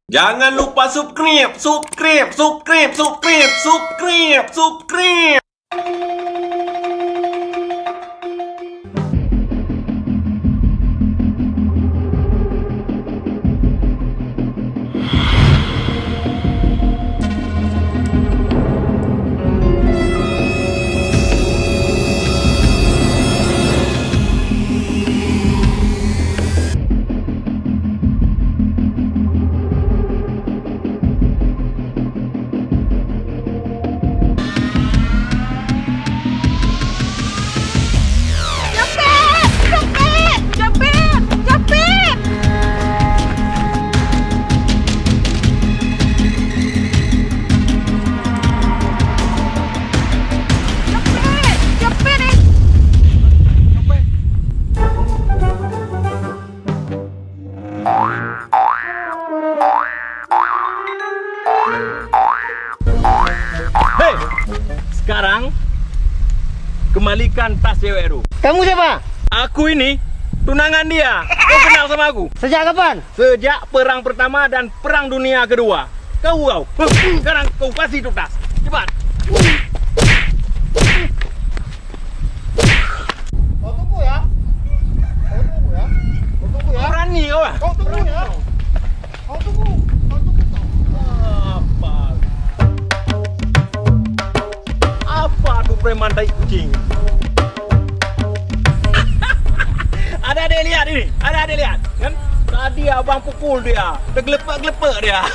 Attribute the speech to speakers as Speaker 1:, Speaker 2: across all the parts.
Speaker 1: Jangan lupa subscribe.
Speaker 2: Hei, sekarang kembalikan tas cewek itu.
Speaker 3: Kamu siapa?
Speaker 2: Aku ini tunangan dia. Kau kenal sama aku?
Speaker 3: Sejak kapan?
Speaker 2: Sejak perang pertama dan perang dunia kedua. Kau. Sekarang kau kasih itu tas. Cepat.
Speaker 3: Kau tunggu ya.
Speaker 2: Kau berani kau ah?
Speaker 3: Kau tunggu ya. Kau tunggu.
Speaker 2: Apa tuh preman tai kucing? Ada lihat ini, ada lihat kan? Tadi abang pukul dia, tergelepek dia.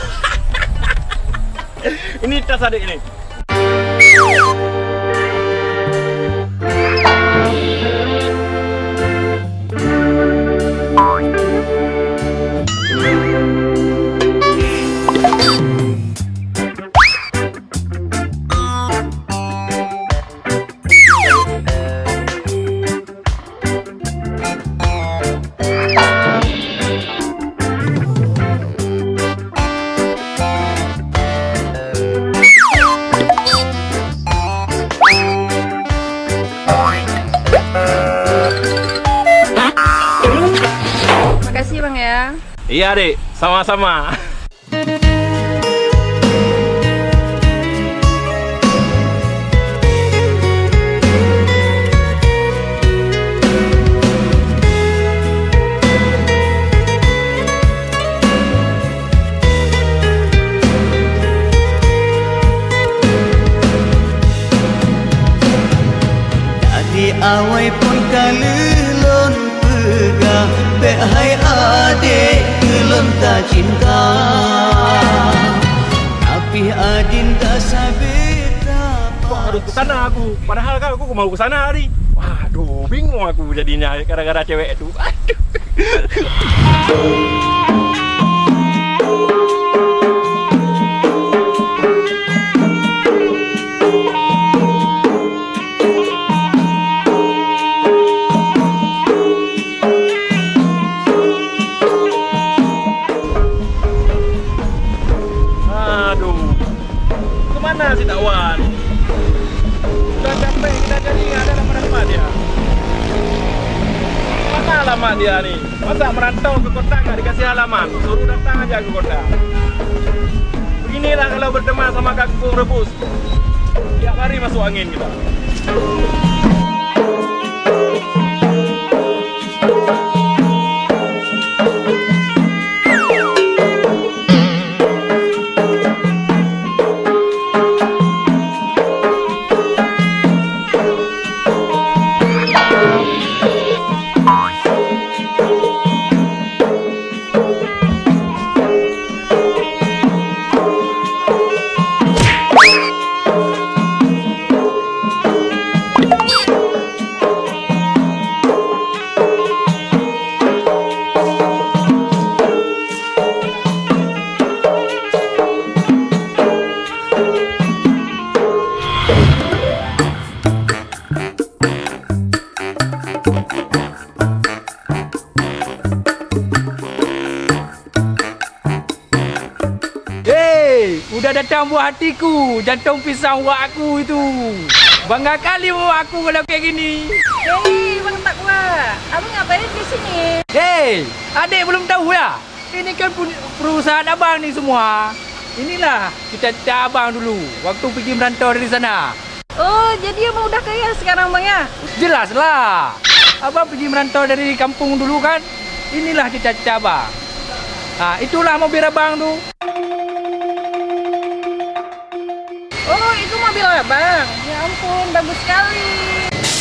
Speaker 2: Ini tas adik ini.
Speaker 4: Makasih bang ya.
Speaker 2: Iya adik, sama-sama.
Speaker 5: Di awai pun kalelon pegang Bek hai adik kelon tak cinta Tapi adin tak sabit
Speaker 2: Kok harus ke sana aku? Padahal kan aku mau ke sana hari. Waduh, bingung aku jadinya gara-gara cewek itu. Aduh, kemana si Takwan? Udah capek kita jadi nggak ada alamat dia. Mana alamat dia nih? Masa merantau ke kota nggak dikasih alamat? Suruh datang aja ke kota. Beginilah kalau berteman sama kangkung rebus. Tiap hari masuk angin kita. Udah datang buah hatiku, jantung pisang buat aku itu. Bangga kali buat aku kalau kayak gini.
Speaker 4: Hei, Bang Takwa, abang ngapain di sini?
Speaker 2: Hei, adik belum tahu ya? Ini kan perusahaan abang nih semua. Inilah cita-cita abang dulu waktu pergi merantau dari sana.
Speaker 1: Oh, jadi abang udah kaya sekarang bang ya?
Speaker 2: Jelaslah. Abang pergi merantau dari kampung dulu kan. Inilah cita-cita abang. Nah, itulah mobil abang tuh.
Speaker 1: Oh, itu mobil abang. Ya ampun, bagus sekali.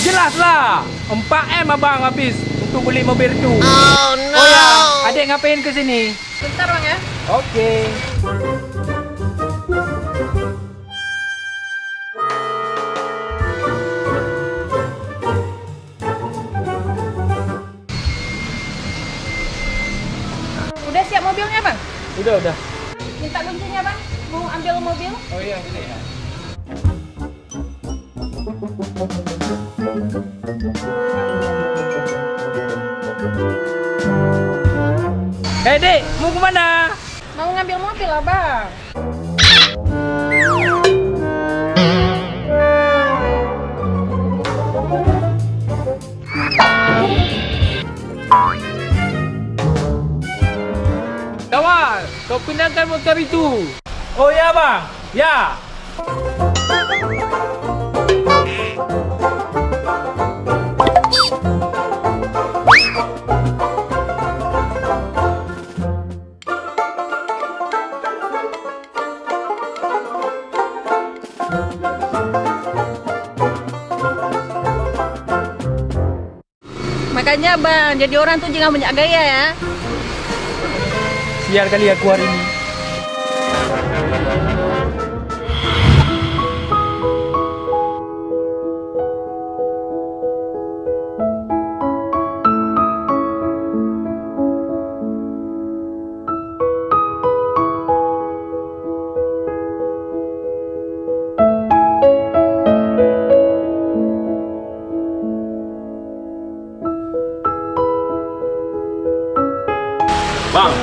Speaker 2: Jelaslah. 4M abang habis untuk beli mobil itu.
Speaker 3: Oh no.
Speaker 2: Oh ya, adik ngapain ke sini?
Speaker 1: Bentar bang ya.
Speaker 2: Oke.
Speaker 1: Udah siap mobilnya bang?
Speaker 2: Udah.
Speaker 1: Minta kuncinya bang. Mau ambil mobil?
Speaker 2: Oh iya, ini ya. Dek, mau kemana?
Speaker 1: Mau ngambil mobil abang.
Speaker 2: Kawan, kau pindahkan motor itu. Oh ya bang, ya.
Speaker 1: Makanya bang, jadi orang tuh jangan banyak gaya ya.
Speaker 2: Sial kali aku hari ini. Bang,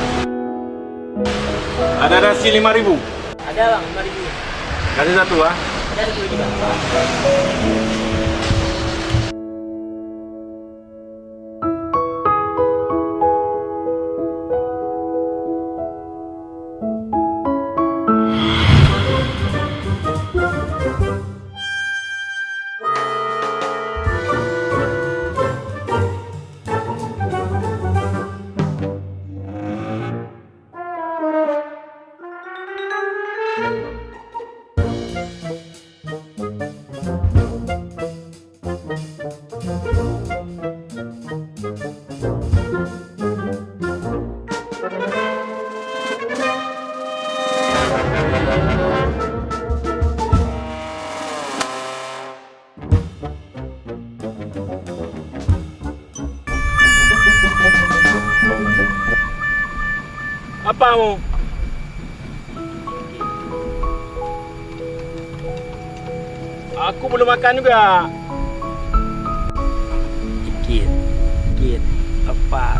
Speaker 2: ada nasi 5.000.
Speaker 5: Ada bang, 5.000.
Speaker 2: Kasih satu ah.
Speaker 5: Ada 10 juga.
Speaker 2: Apa mau? Aku belum makan juga. Dikit, lapar.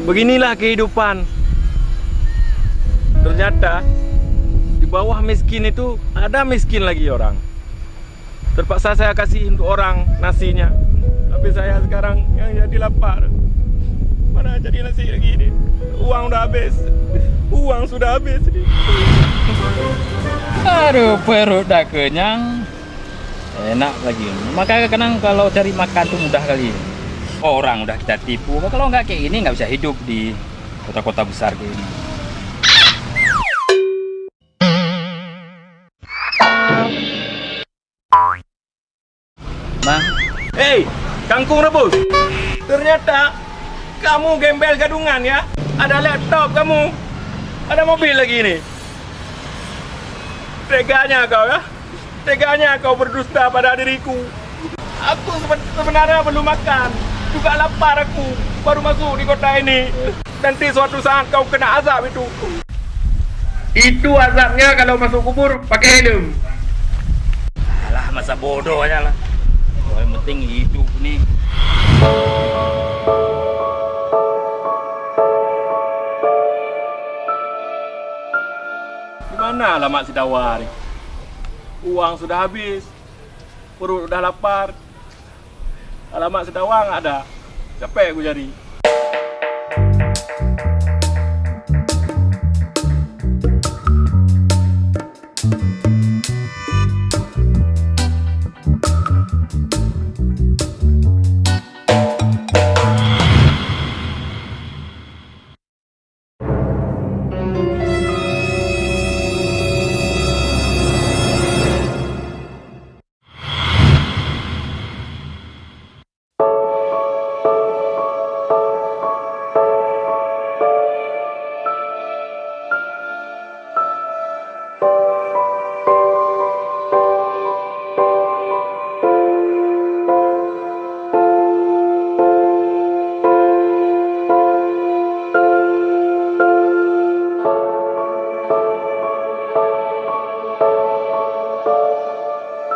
Speaker 2: Beginilah kehidupan. Ternyata di bawah miskin itu ada miskin lagi orang. Terpaksa saya kasih untuk orang nasinya, tapi saya sekarang yang jadi lapar. Mana Gimana jadi nasi lagi ini? Uang udah habis. Uang sudah habis.
Speaker 4: Aduh, perut dah kenyang. Enak lagi. Makanya kadang kalau cari makan tuh mudah kali. Orang udah kita tipu. Kalau nggak kayak gini nggak bisa hidup di kota-kota besar kayak ini. Bang,
Speaker 2: Hei, kangkung rebus. Ternyata kamu gembel gadungan ya. Ada laptop kamu. Ada mobil lagi ini. Teganya kau ya. Teganya kau berdusta pada diriku. Aku sebenarnya belum makan. Juga lapar aku. Baru masuk di kota ini. Nanti suatu saat kau kena azab itu. Itu azabnya kalau masuk kubur pakai helm.
Speaker 4: alah masa bodoh aja lah. Yang penting hidup nih.
Speaker 2: Gimana alamat si Dawar? Uang sudah habis. Perut udah lapar. Alamat si Dawar nggak ada. Capek aku cari.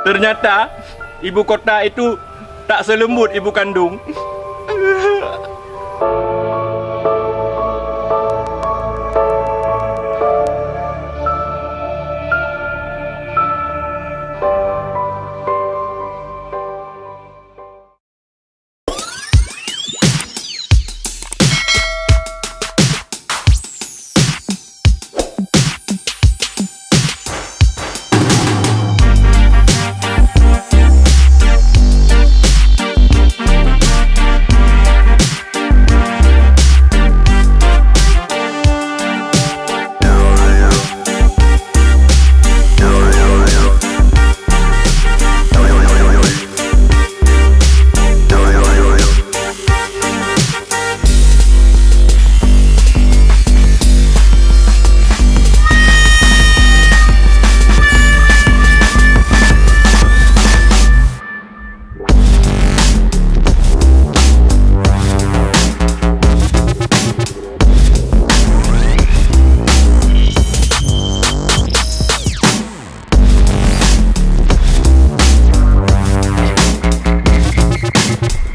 Speaker 2: Ternyata ibu kota itu tak selembut ibu kandung.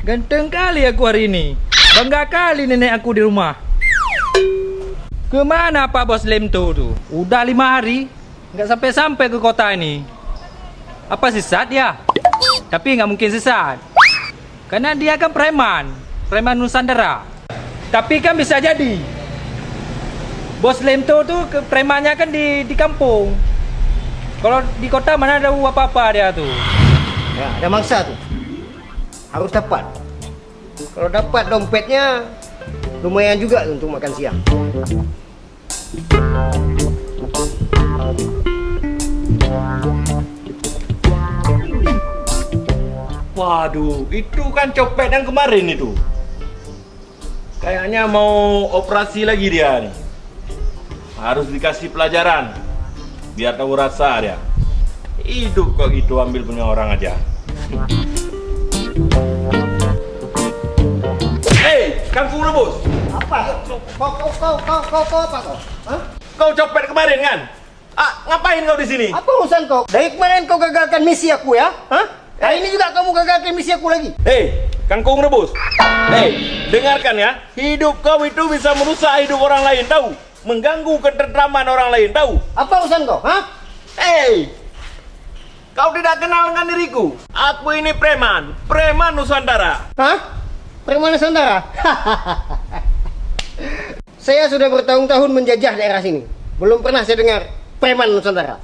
Speaker 4: Ganteng kali aku hari ini. Bangga kali nenek aku di rumah. Kemana Pak Bos Lemto tuh? Udah 5 hari nggak sampai-sampai ke kota ini. Apa sesat ya? Tapi nggak mungkin sesat. Karena dia kan preman Nusantara. Tapi kan bisa jadi Bos Lemto tuh premannya kan di kampung. Kalau di kota mana ada apa-apa dia tuh.
Speaker 3: Ya, ada mangsa tuh. Harus dapat. Kalau dapat dompetnya lumayan juga untuk makan siang.
Speaker 2: Waduh, itu kan copet yang kemarin itu. Kayaknya mau operasi lagi dia nih. Harus dikasih pelajaran biar tahu rasa dia. Hidup kok gitu ambil punya orang aja. Hei, kangkung rebus.
Speaker 3: Apa? Kau apa kau? Hah?
Speaker 2: Kau copet kemarin kan? Ngapain kau di sini?
Speaker 3: Apa urusan kau? Dari kemarin kau gagalkan misi aku ya? Hah? Hari ini juga kamu gagalkan misi aku lagi.
Speaker 2: Hei, kangkung rebus. Hei, dengarkan ya. Hidup kau itu bisa merusak hidup orang lain, tahu? Mengganggu ketentraman orang lain, tahu?
Speaker 3: Apa urusan kau? Hah?
Speaker 2: Hei, kau tidak kenal dengan diriku. Aku ini preman Nusantara.
Speaker 3: Hah? Preman Nusantara? Saya sudah bertahun-tahun menjajah daerah sini. Belum pernah saya dengar preman Nusantara.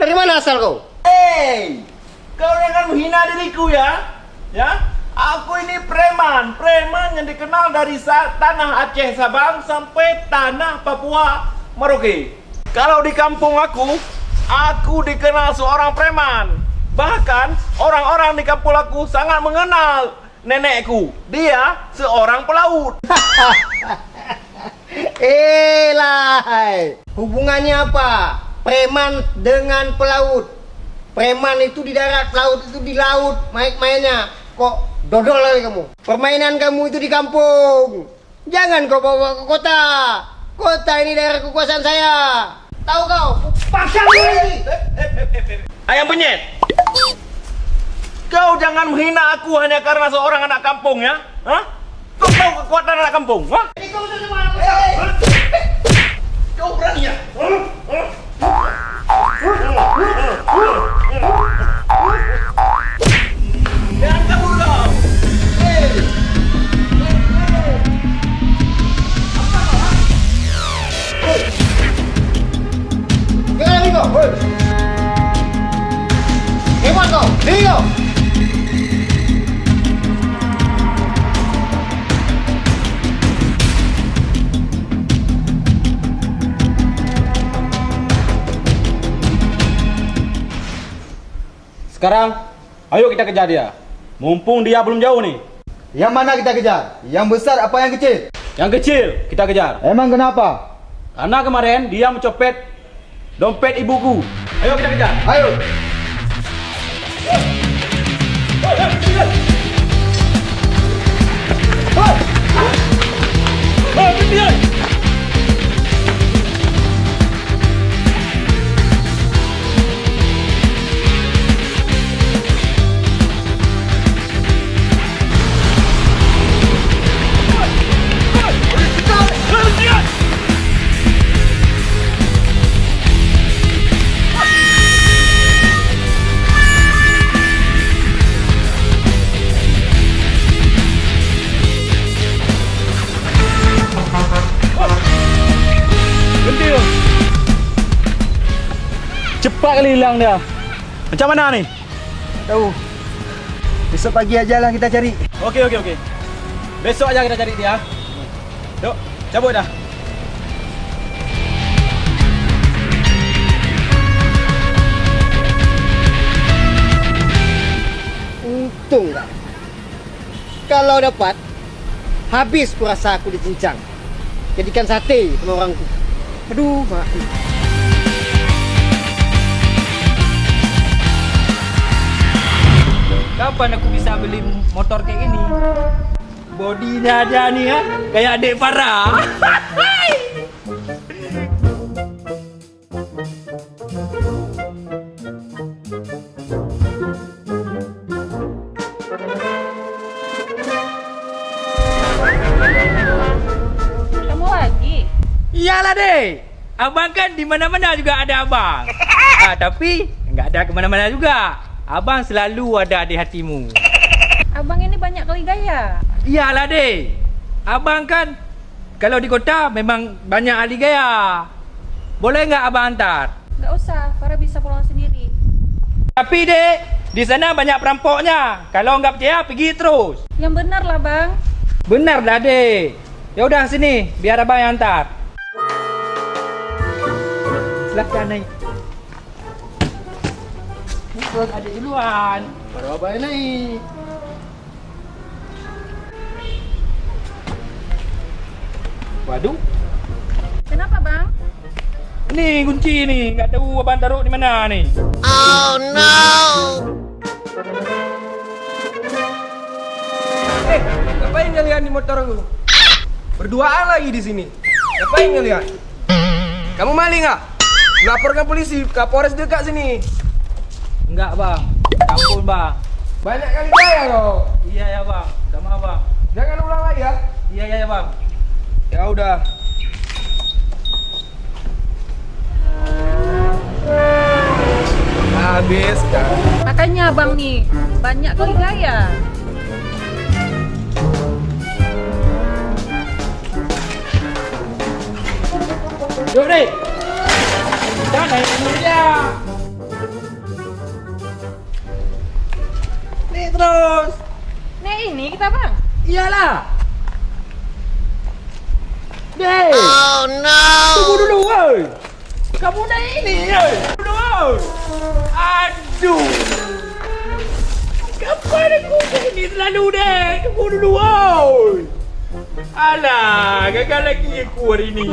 Speaker 3: Dari mana asal kau?
Speaker 2: Hei, kau jangan menghina diriku ya. Ya, aku ini preman yang dikenal dari tanah Aceh Sabang sampai tanah Papua Merauke. Kalau di kampung aku dikenal seorang preman. Bahkan orang-orang di kampung aku sangat mengenal nenekku. Dia seorang pelaut.
Speaker 3: Lai, hubungannya apa? Preman dengan pelaut. Preman itu di darat, pelaut itu di laut. Mainnya kok dodol lagi kamu. Permainan kamu itu di kampung. Jangan kau bawa ke kota. Kota ini daerah kekuasaan saya. Tahu kau? Pasang lagi.
Speaker 2: Ayam penyet. Kau jangan menghina aku hanya karena seorang anak kampung ya. Hah? Kau tahu kekuatan anak kampung? Hah? Kau berani ya? Jangan kabur kau.
Speaker 3: Jangan lagi kau. Hebat kau. Diri kau.
Speaker 2: Sekarang, ayo kita kejar dia. Mumpung dia belum jauh nih.
Speaker 6: Yang mana kita kejar? Yang besar apa yang kecil?
Speaker 2: Yang kecil kita kejar.
Speaker 6: Emang kenapa?
Speaker 2: Karena kemarin dia mencopet dompet ibuku. Ayo kita kejar.
Speaker 6: Ayo.
Speaker 2: Cepat kali hilang dia. Macam mana nih?
Speaker 6: Tahu. Besok pagi aja lah kita cari.
Speaker 2: Okey. Besok aja kita cari dia. Yuk, cabut dah.
Speaker 3: Untung tak? Kalau dapat, habis kurasa aku dicincang. Jadikan sate sama orangku. Aduh, mak.
Speaker 4: Kapan aku bisa beli motor kayak gini? Bodinya aja nih ya, kayak adik Farah.
Speaker 1: Kamu lagi?
Speaker 4: Iyalah deh, abang kan di mana-mana juga ada abang. Tapi nggak ada kemana-mana juga. Abang selalu ada di hatimu.
Speaker 1: Abang ini banyak kali gaya.
Speaker 4: Iyalah deh, abang kan kalau di kota memang banyak ahli gaya. Boleh nggak abang antar?
Speaker 1: Nggak usah, Farah bisa pulang sendiri.
Speaker 4: Tapi dek, di sana banyak perampoknya. Kalau nggak percaya pergi terus.
Speaker 1: Yang benar lah bang.
Speaker 4: Benar dah dek. Ya udah sini, biar abang yang antar. Silakan naik. Bukan adik duluan.
Speaker 3: Baru abang naik.
Speaker 4: Waduh,
Speaker 1: Kenapa bang?
Speaker 4: ini kunci nih, nggak tahu abang taruh di mana nih.
Speaker 7: Ngapain kalian di motor aku? Berduaan lagi di sini. Ngapain kalian? Kamu maling nggak? Laporkan polisi, Kapolres dekat sini.
Speaker 4: Enggak bang, kampung bang.
Speaker 7: Banyak kali gaya kau.
Speaker 4: Iya ya bang, sama bang.
Speaker 7: Jangan ulang lagi ya.
Speaker 4: Iya ya bang.
Speaker 7: Ya udah. Habis kan.
Speaker 1: Makanya abang nih banyak kali gaya.
Speaker 4: Yuk, Dik. Jangan naik dulu dia. Nih terus.
Speaker 1: Nih ini kita bang.
Speaker 4: Iyalah. Dek. Oh no. Tunggu dulu, woi. Kamu naik ini, woi. Tunggu dulu. Aduh. Kapan aku ini terlalu, Dek? Tunggu dulu, woi. Alah, gagal lagi aku hari ini.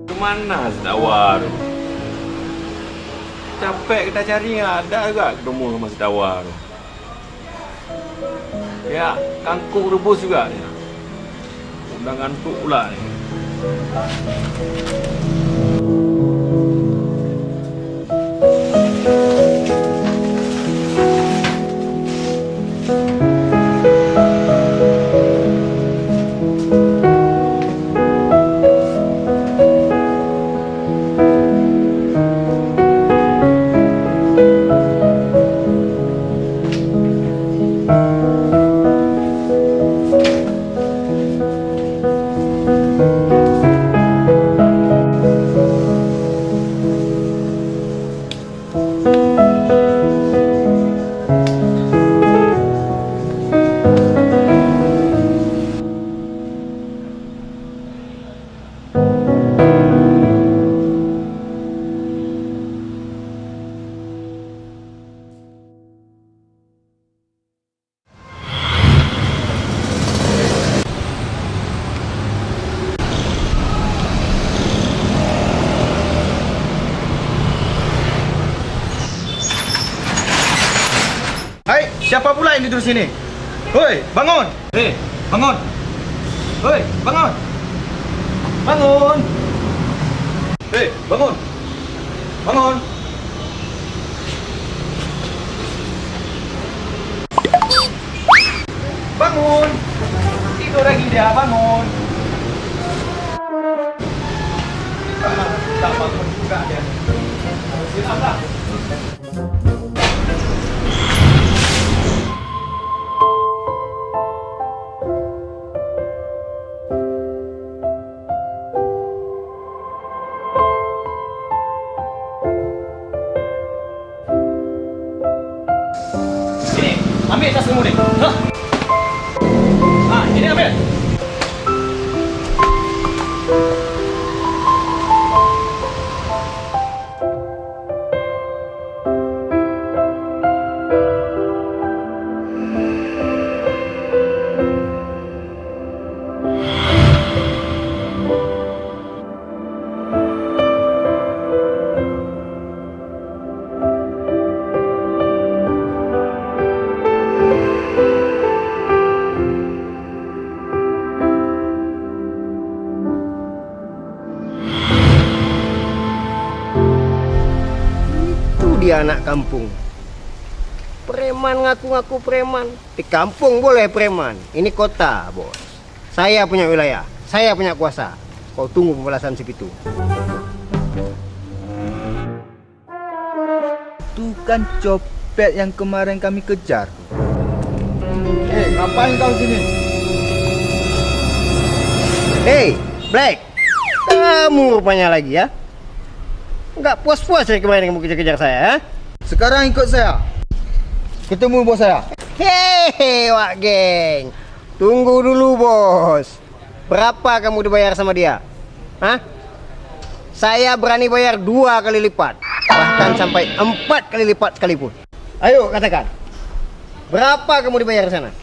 Speaker 2: Kemana Sedawar? Capek kita cari, nggak ada juga ketemu sama Sedawar. Ya, kangkung rebus juga ya. Udah ngantuk pula nih.
Speaker 6: Hai, siapa pula yang tidur sini? Hoi, bangun! Hei, bangun! Hoi, bangun! Bangun! Hei, bangun! Bangun! Bangun! Tidur lagi dia, bangun! Tak bangun juga dia. Silahkan. Ambil tas kamu ni. Ini ambil.
Speaker 3: dia anak kampung. Preman ngaku-ngaku preman. Di kampung boleh preman. Ini kota, bos. Saya punya wilayah. Saya punya kuasa. Kau tunggu pembalasan segitu.
Speaker 6: Itu kan copet yang kemarin kami kejar. Ngapain kau sini?
Speaker 3: Hey, Black. Kamu rupanya lagi ya. Nggak puas-puas ya kemarin kamu kejar-kejar saya, ha?
Speaker 6: Sekarang ikut saya. Ketemu bos saya.
Speaker 3: Hehehe, Wak Geng. Tunggu dulu, bos. Berapa kamu dibayar sama dia? Hah? Saya berani bayar 2 kali lipat. Bahkan sampai 4 kali lipat sekalipun. Ayo, katakan. Berapa kamu dibayar di sana?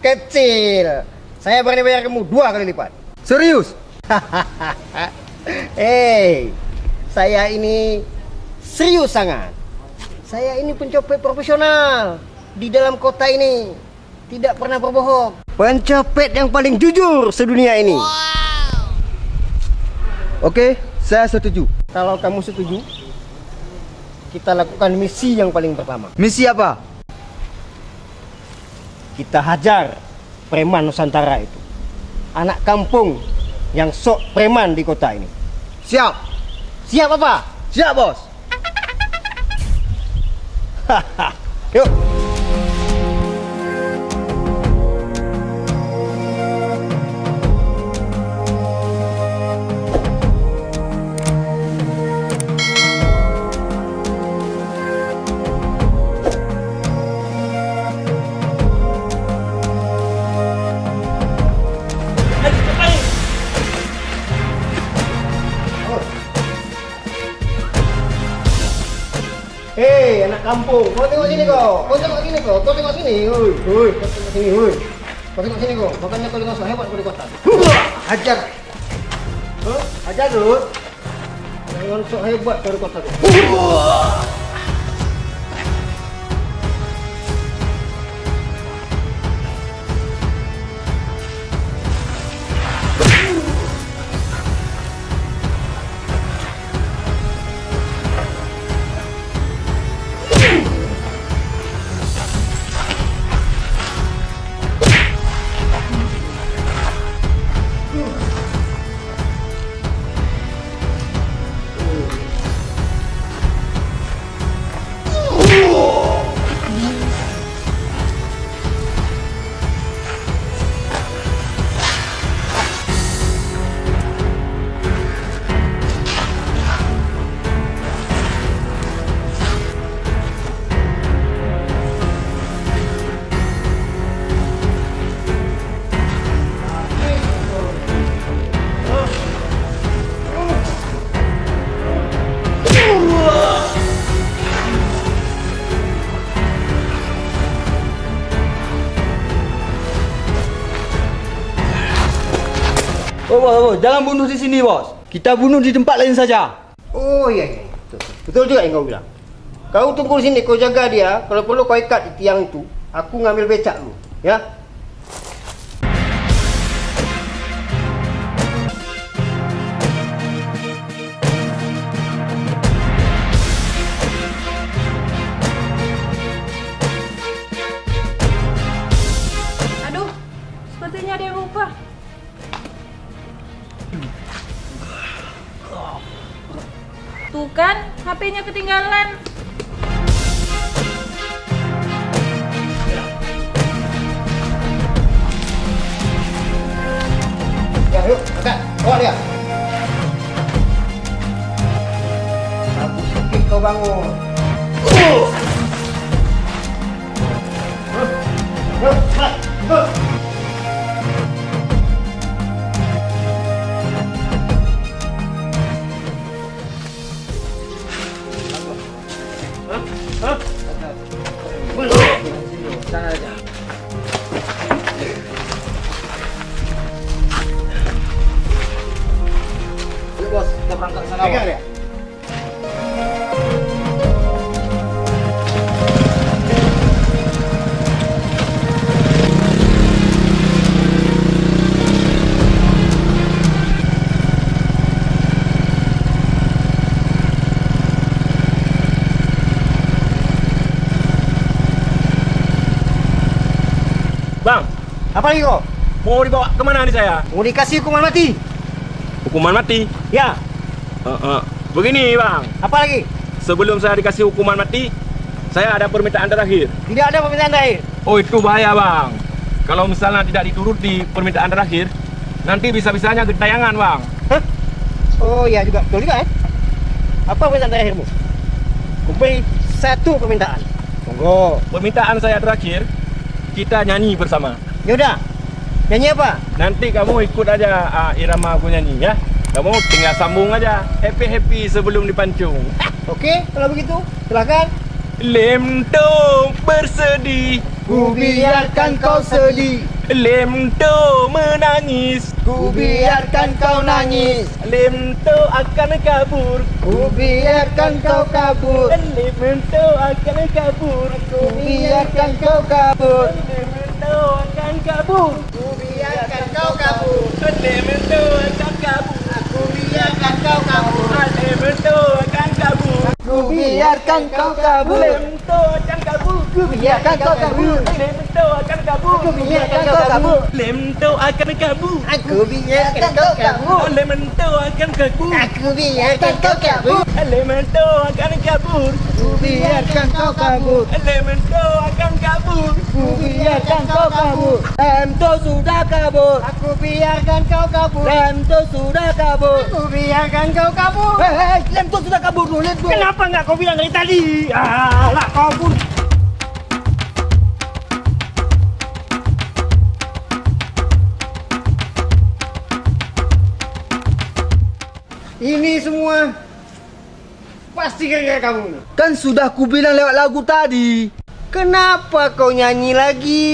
Speaker 3: Kecil. Saya berani bayar kamu 2 kali lipat.
Speaker 6: Serius?
Speaker 3: Hei, saya ini serius sangat. Saya ini pencopet profesional di dalam kota ini. Tidak pernah berbohong. Pencopet yang paling jujur sedunia ini.
Speaker 6: Oke, saya setuju.
Speaker 3: Kalau kamu setuju, kita lakukan misi yang paling pertama.
Speaker 6: Misi apa?
Speaker 3: Kita hajar preman Nusantara itu. Anak kampung yang sok preman di kota ini.
Speaker 6: Siap.
Speaker 3: Siap apa?
Speaker 6: Siap, bos.
Speaker 3: Yuk. Hei, anak kampung, kau tengok sini kau. Kau tengok sini kau. Kau tengok sini. Oi, oi, kau tengok sini, oi. Kau tengok sini kau. Makanya kau dengar hebat kau di kota. Hajar. Huh? Hajar dulu. Jangan sok hebat kau di kota tu.
Speaker 6: Bos, jangan bunuh di sini, bos. Kita bunuh di tempat lain saja.
Speaker 3: Oh iya, iya. Betul. Betul juga yang kau bilang. Kau tunggu di sini, kau jaga dia. Kalau perlu kau ikat di tiang itu. Aku ngambil becak dulu, ya.
Speaker 1: Aduh, sepertinya ada yang lupa. Tuh kan, HP-nya ketinggalan.
Speaker 3: Ya, yuk, angkat. Bawa dia. Aku sakit kau bangun.
Speaker 6: Sana aja. Yuk, bos, kita berangkat ke sana,
Speaker 3: Pegang
Speaker 6: bos.
Speaker 3: dia.
Speaker 2: Bang,
Speaker 3: Apa lagi kau?
Speaker 2: mau dibawa kemana nih saya?
Speaker 3: Mau dikasih hukuman mati?
Speaker 2: Hukuman mati?
Speaker 3: Ya.
Speaker 2: Begini bang,
Speaker 3: Apa lagi?
Speaker 2: sebelum saya dikasih hukuman mati, saya ada permintaan terakhir.
Speaker 3: Tidak ada permintaan terakhir.
Speaker 2: Oh itu bahaya bang. Kalau misalnya tidak dituruti permintaan terakhir, nanti bisa-bisanya gentayangan bang.
Speaker 3: Hah? Oh iya juga, betul juga ya. Apa permintaan terakhirmu? Kuberi satu permintaan. Monggo.
Speaker 2: Permintaan saya terakhir, kita nyanyi bersama.
Speaker 3: Yaudah. Nyanyi apa?
Speaker 2: Nanti kamu ikut aja irama aku nyanyi ya. Kamu tinggal sambung aja. Happy-happy sebelum dipancung.
Speaker 3: Oke, kalau begitu, silakan.
Speaker 2: Lemto bersedih,
Speaker 3: Ku biarkan kau sedih,
Speaker 2: Lemto menangis,
Speaker 3: ku biarkan kau nangis,
Speaker 2: Lemto akan kabur,
Speaker 3: ku biarkan kau kabur,
Speaker 2: Lemto akan kabur,
Speaker 3: ku biarkan kau kabur,
Speaker 2: Lemto akan kabur,
Speaker 3: ku biarkan kau kabur,
Speaker 2: Lemto akan kabur,
Speaker 3: ku biarkan kau kabur,
Speaker 2: Lemto akan kabur,
Speaker 3: ku biarkan kau kabur,
Speaker 2: Lemto akan kabur,
Speaker 3: ku biarkan kau kabur,
Speaker 2: Lemto akan kabur,
Speaker 3: ku biarkan kau kabur,
Speaker 2: Lemto akan kabur,
Speaker 3: aku biarkan kau kabur,
Speaker 2: Lemto akan kabur,
Speaker 3: aku biarkan kau kabur,
Speaker 2: Lemto akan kabur,
Speaker 3: ku biarkan kau kabur,
Speaker 2: Lemto akan kabur,
Speaker 3: ku biarkan kau kabur, Lemto sudah kabur, aku biarkan kau kabur, Lemto sudah kabur, aku biarkan kau kabur, hei, Lemto sudah kabur dulu, Lemto. Kenapa nggak kau bilang dari tadi? Alah, kau pun. Ini semua pasti gara-gara kamu.
Speaker 6: Kan sudah ku bilang lewat lagu tadi.
Speaker 3: Kenapa kau nyanyi lagi?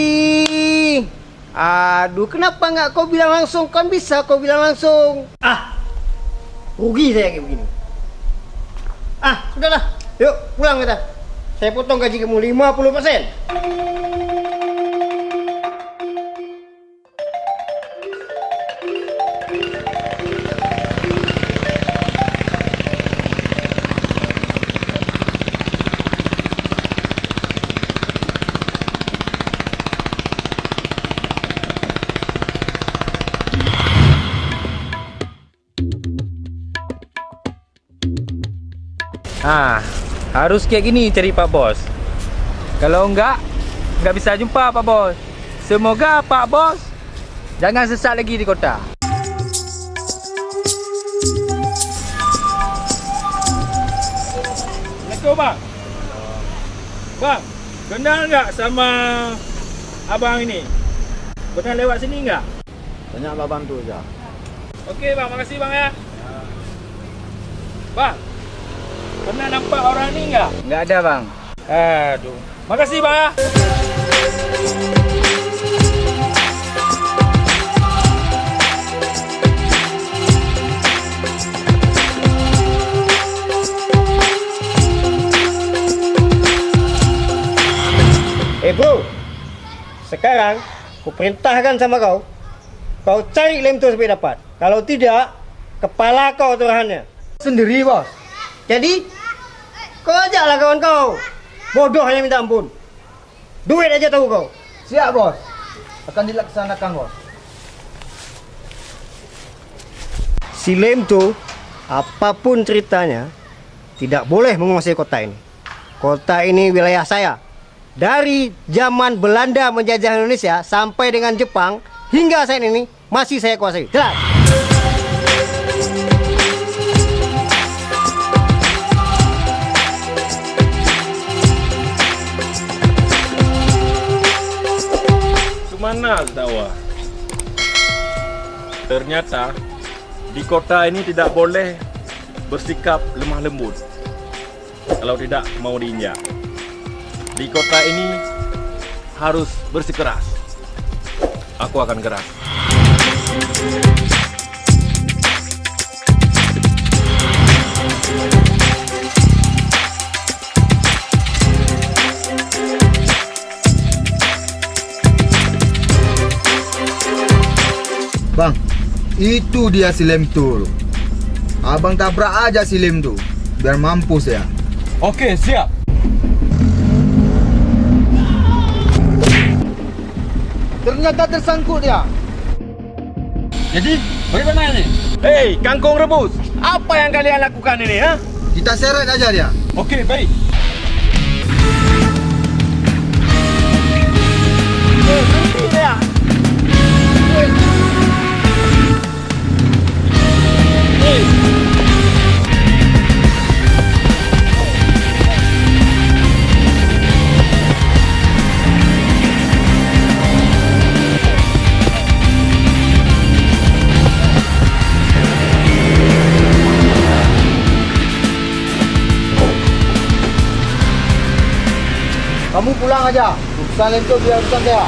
Speaker 3: Aduh, kenapa nggak kau bilang langsung? Kan bisa kau bilang langsung. Rugi saya kayak begini. Sudahlah. Yuk, pulang kita. Saya potong gaji kamu 50%.
Speaker 4: Harus kayak gini cari Pak Bos. Kalau enggak bisa jumpa Pak Bos. Semoga Pak Bos jangan sesat lagi di kota.
Speaker 2: Assalamualaikum bang. Bang, kenal nggak sama abang ini? Pernah lewat sini nggak?
Speaker 6: Banyaklah bantu aja.
Speaker 2: Oke bang, makasih bang ya. Bang, pernah nampak orang ini nggak?
Speaker 4: Enggak ada, Bang.
Speaker 2: Aduh, makasih bang ya.
Speaker 3: Bro, sekarang ku perintahkan sama kau, kau cari Lemto sampai dapat. Kalau tidak, kepala kau taruhannya.
Speaker 6: Sendiri, Bos.
Speaker 3: Jadi, kau ajaklah kawan kau. Bodoh hanya minta ampun. Duit aja tahu kau.
Speaker 6: Siap, Bos. Akan dilaksanakan, Bos.
Speaker 3: Si Lemto, apapun ceritanya, tidak boleh menguasai kota ini. Kota ini wilayah saya. Dari zaman Belanda menjajah Indonesia sampai dengan Jepang hingga saat ini masih saya kuasai. Jelas.
Speaker 2: Kemana tawa? Ternyata di kota ini tidak boleh bersikap lemah lembut. Kalau tidak mau diinjak. Di kota ini harus bersikeras. Aku akan keras.
Speaker 6: Bang, itu dia si Lemto. Abang tabrak aja si Lemto, biar mampus ya.
Speaker 2: Oke, siap.
Speaker 6: ternyata tersangkut dia.
Speaker 4: Jadi, bagaimana ini?
Speaker 2: Hei, kangkung rebus. Apa yang kalian lakukan ini, ha?
Speaker 6: Kita seret aja dia.
Speaker 2: Okey, baik. Berhenti dia.
Speaker 6: Kamu pulang aja. Urusan itu biar urusan saya.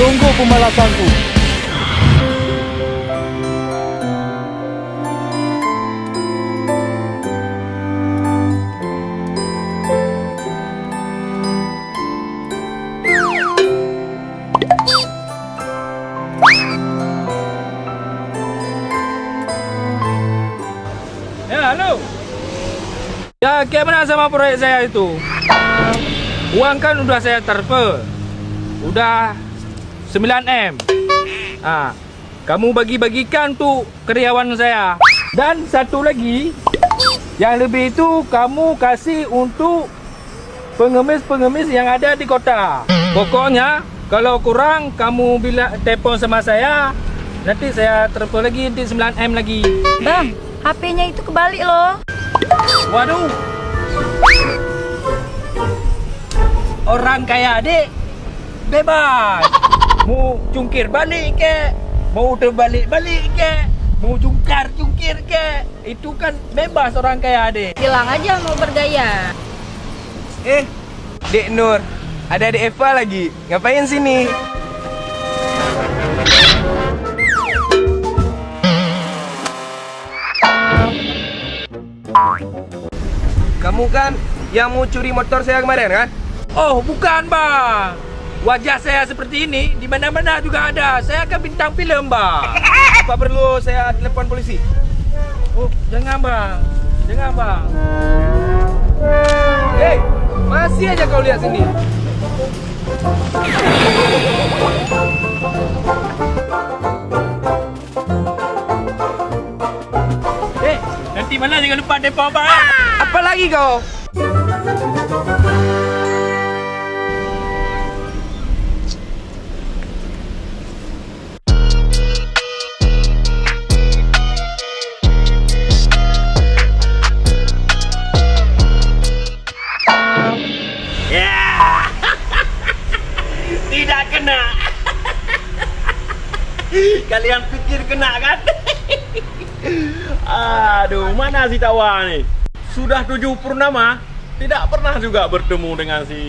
Speaker 6: Tunggu pembalasanku.
Speaker 4: Ya, halo. Ya, gimana sama proyek saya itu? Uang kan udah saya transfer. Udah 9M. Kamu bagi-bagikan tuh karyawan saya. Dan satu lagi, yang lebih itu kamu kasih untuk pengemis-pengemis yang ada di kota. Pokoknya kalau kurang kamu bila telepon sama saya, nanti saya transfer lagi nanti 9M lagi.
Speaker 1: Bang, HP-nya itu kebalik loh.
Speaker 4: Waduh. Orang kaya adik bebas. Mau cungkir balik ke, mau terbalik-balik ke, mau jungkir ke, itu kan bebas orang kaya adik.
Speaker 1: Bilang aja mau bergaya.
Speaker 7: Dek Nur, ada Dek Eva lagi. Ngapain sini? Kamu kan yang mau curi motor saya kemarin kan?
Speaker 4: Oh, bukan bang. Wajah saya seperti ini di mana-mana juga ada. Saya kan bintang film bang.
Speaker 7: Apa perlu saya telepon polisi?
Speaker 4: Oh, jangan bang. Jangan bang.
Speaker 7: Hei, masih aja kau lihat sini.
Speaker 4: Nanti malah jangan lupa depo bang.
Speaker 7: Apa lagi kau?
Speaker 2: Tidak kena. Kalian pikir kena kan? Aduh, mana si Tawa ni? sudah 7 purnama tidak pernah juga bertemu dengan si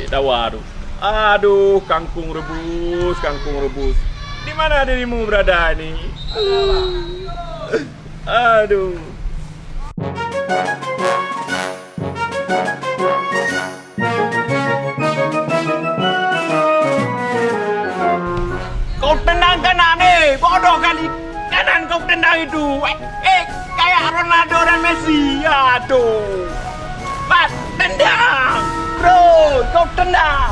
Speaker 2: Dawa tuh. Aduh, kangkung rebus, kangkung rebus. Di mana dirimu berada ini? Aduh. Kau tendang kanan nih, bodoh kali. Kanan kau tendang itu. Kayak Ronaldo dan Messi. Aduh. Bat, tendang. Bro, kau tendang.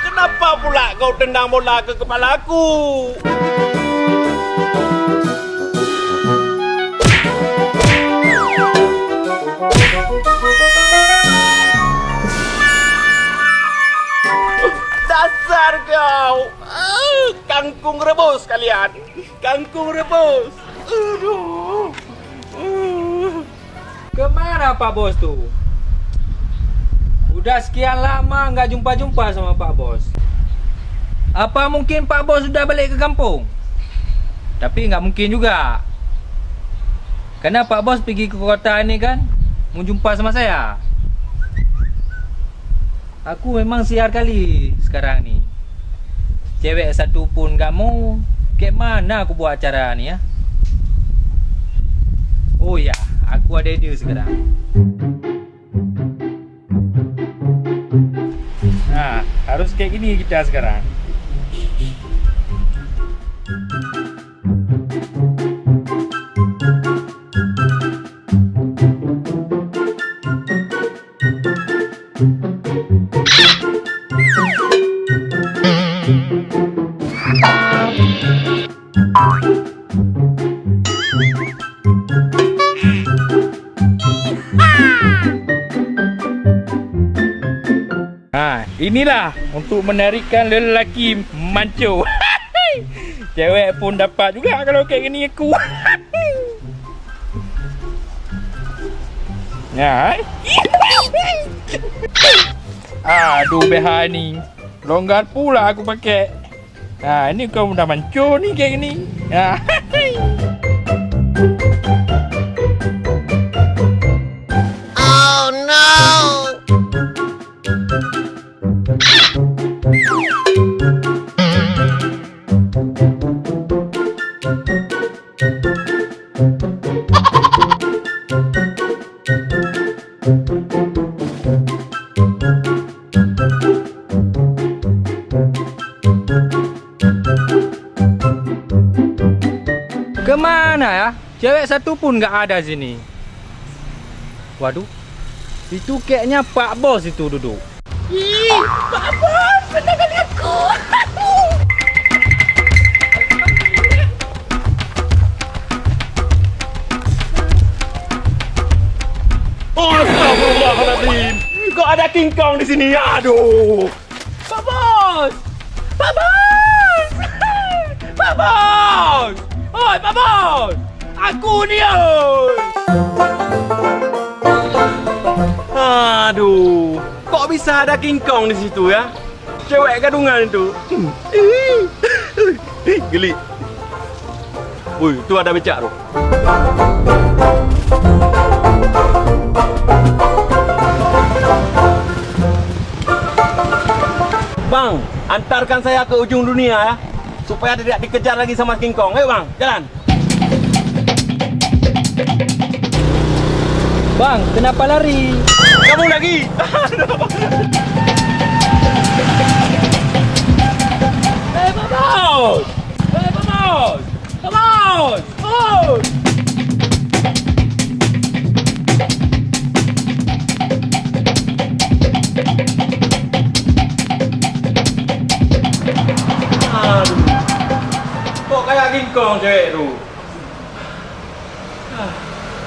Speaker 2: Kenapa pula kau tendang bola ke kepalaku? Dasar kau! Kangkung rebus kalian! Kangkung rebus! Aduh!
Speaker 4: Kemana Pak Bos tuh? Udah sekian lama nggak jumpa-jumpa sama Pak Bos. Apa mungkin Pak Bos sudah balik ke kampung? Tapi nggak mungkin juga. Karena Pak Bos pergi ke kota ini kan, mau jumpa sama saya. Aku memang siar kali sekarang ni. Cewek satu pun nggak mau. Kayak mana aku buat acara ni ya? Oh ya, aku ada ide sekarang. Nah, harus kayak gini kita sekarang. Nah, inilah untuk menarikkan lelaki manco. Cewek pun dapat juga kalau kayak gini aku. Ya. Aduh, BH ni longgar pula aku pakai. Nah, ini kau dah manco ni kayak gini. Ya. Kemana ya? Cewek satu pun nggak ada sini. Waduh, itu kayaknya Pak Bos itu duduk.
Speaker 2: Ih, Pak Bos, benar kali aku. Astagfirullahaladzim. Kok ada King Kong di sini? Aduh. Pak Bos. Pak Bos. Pak Bos. Oi, Pak Bos. Aku ni, oi. Aduh. Kok bisa ada King Kong di situ ya? Cewek gadungan itu. Geli. Woi, tu ada becak tu. Bang, antarkan saya ke ujung dunia ya, supaya tidak dikejar lagi sama King Kong. Ayo bang, jalan.
Speaker 4: Bang, kenapa lari?
Speaker 2: Kamu lagi.
Speaker 4: Hei Pak Bos! Hei Pak Bos! Pak Bos! Oh!
Speaker 2: Aduh. Kok kayak King Kong cewek tu?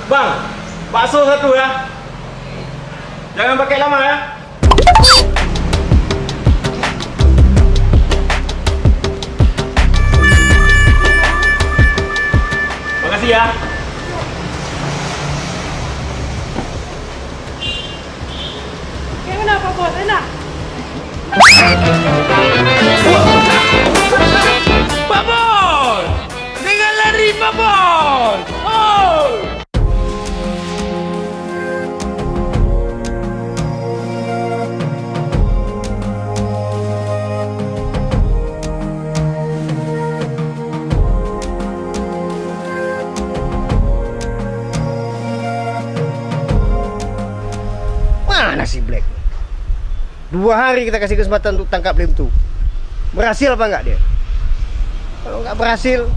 Speaker 2: Bang, bakso satu ya. Jangan pakai lama ya. Makasih ya.
Speaker 1: Gimana Pak Bos? Enak?
Speaker 3: 2 hari kita kasih kesempatan untuk tangkap Lim tuh. Berhasil apa enggak dia? Kalau enggak berhasil,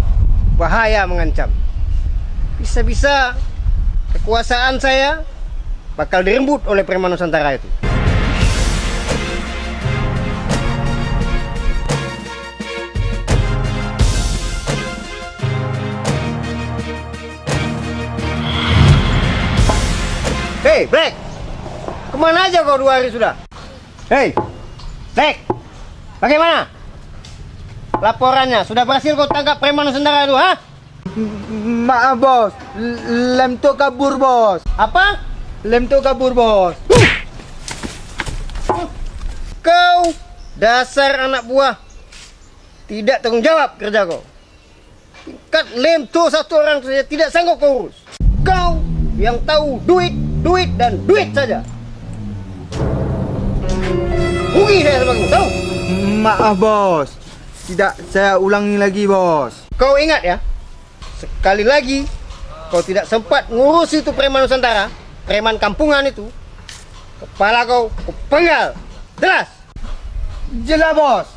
Speaker 3: bahaya mengancam. Bisa-bisa kekuasaan saya bakal dirembut oleh preman Nusantara itu. Hei, Black! Kemana aja kau 2 hari sudah? Hei, Black! Bagaimana? Laporannya, sudah berhasil kau tangkap preman Nusantara itu, ha?
Speaker 6: Maaf bos, lem tuh kabur bos.
Speaker 3: Apa?
Speaker 6: Lem tuh kabur bos.
Speaker 3: Kau dasar anak buah tidak tanggung jawab kerja kau. Tingkat lem tuh 1 orang saja tidak sanggup kau urus. Kau yang tahu duit, duit dan duit saja. Rugi saya sama kamu, tahu?
Speaker 6: Maaf bos, tidak saya ulangi lagi bos.
Speaker 3: Kau ingat ya, sekali lagi kau tidak sempat ngurus itu preman Nusantara, preman kampungan itu, kepala kau penggal. Jelas?
Speaker 6: Jelas bos.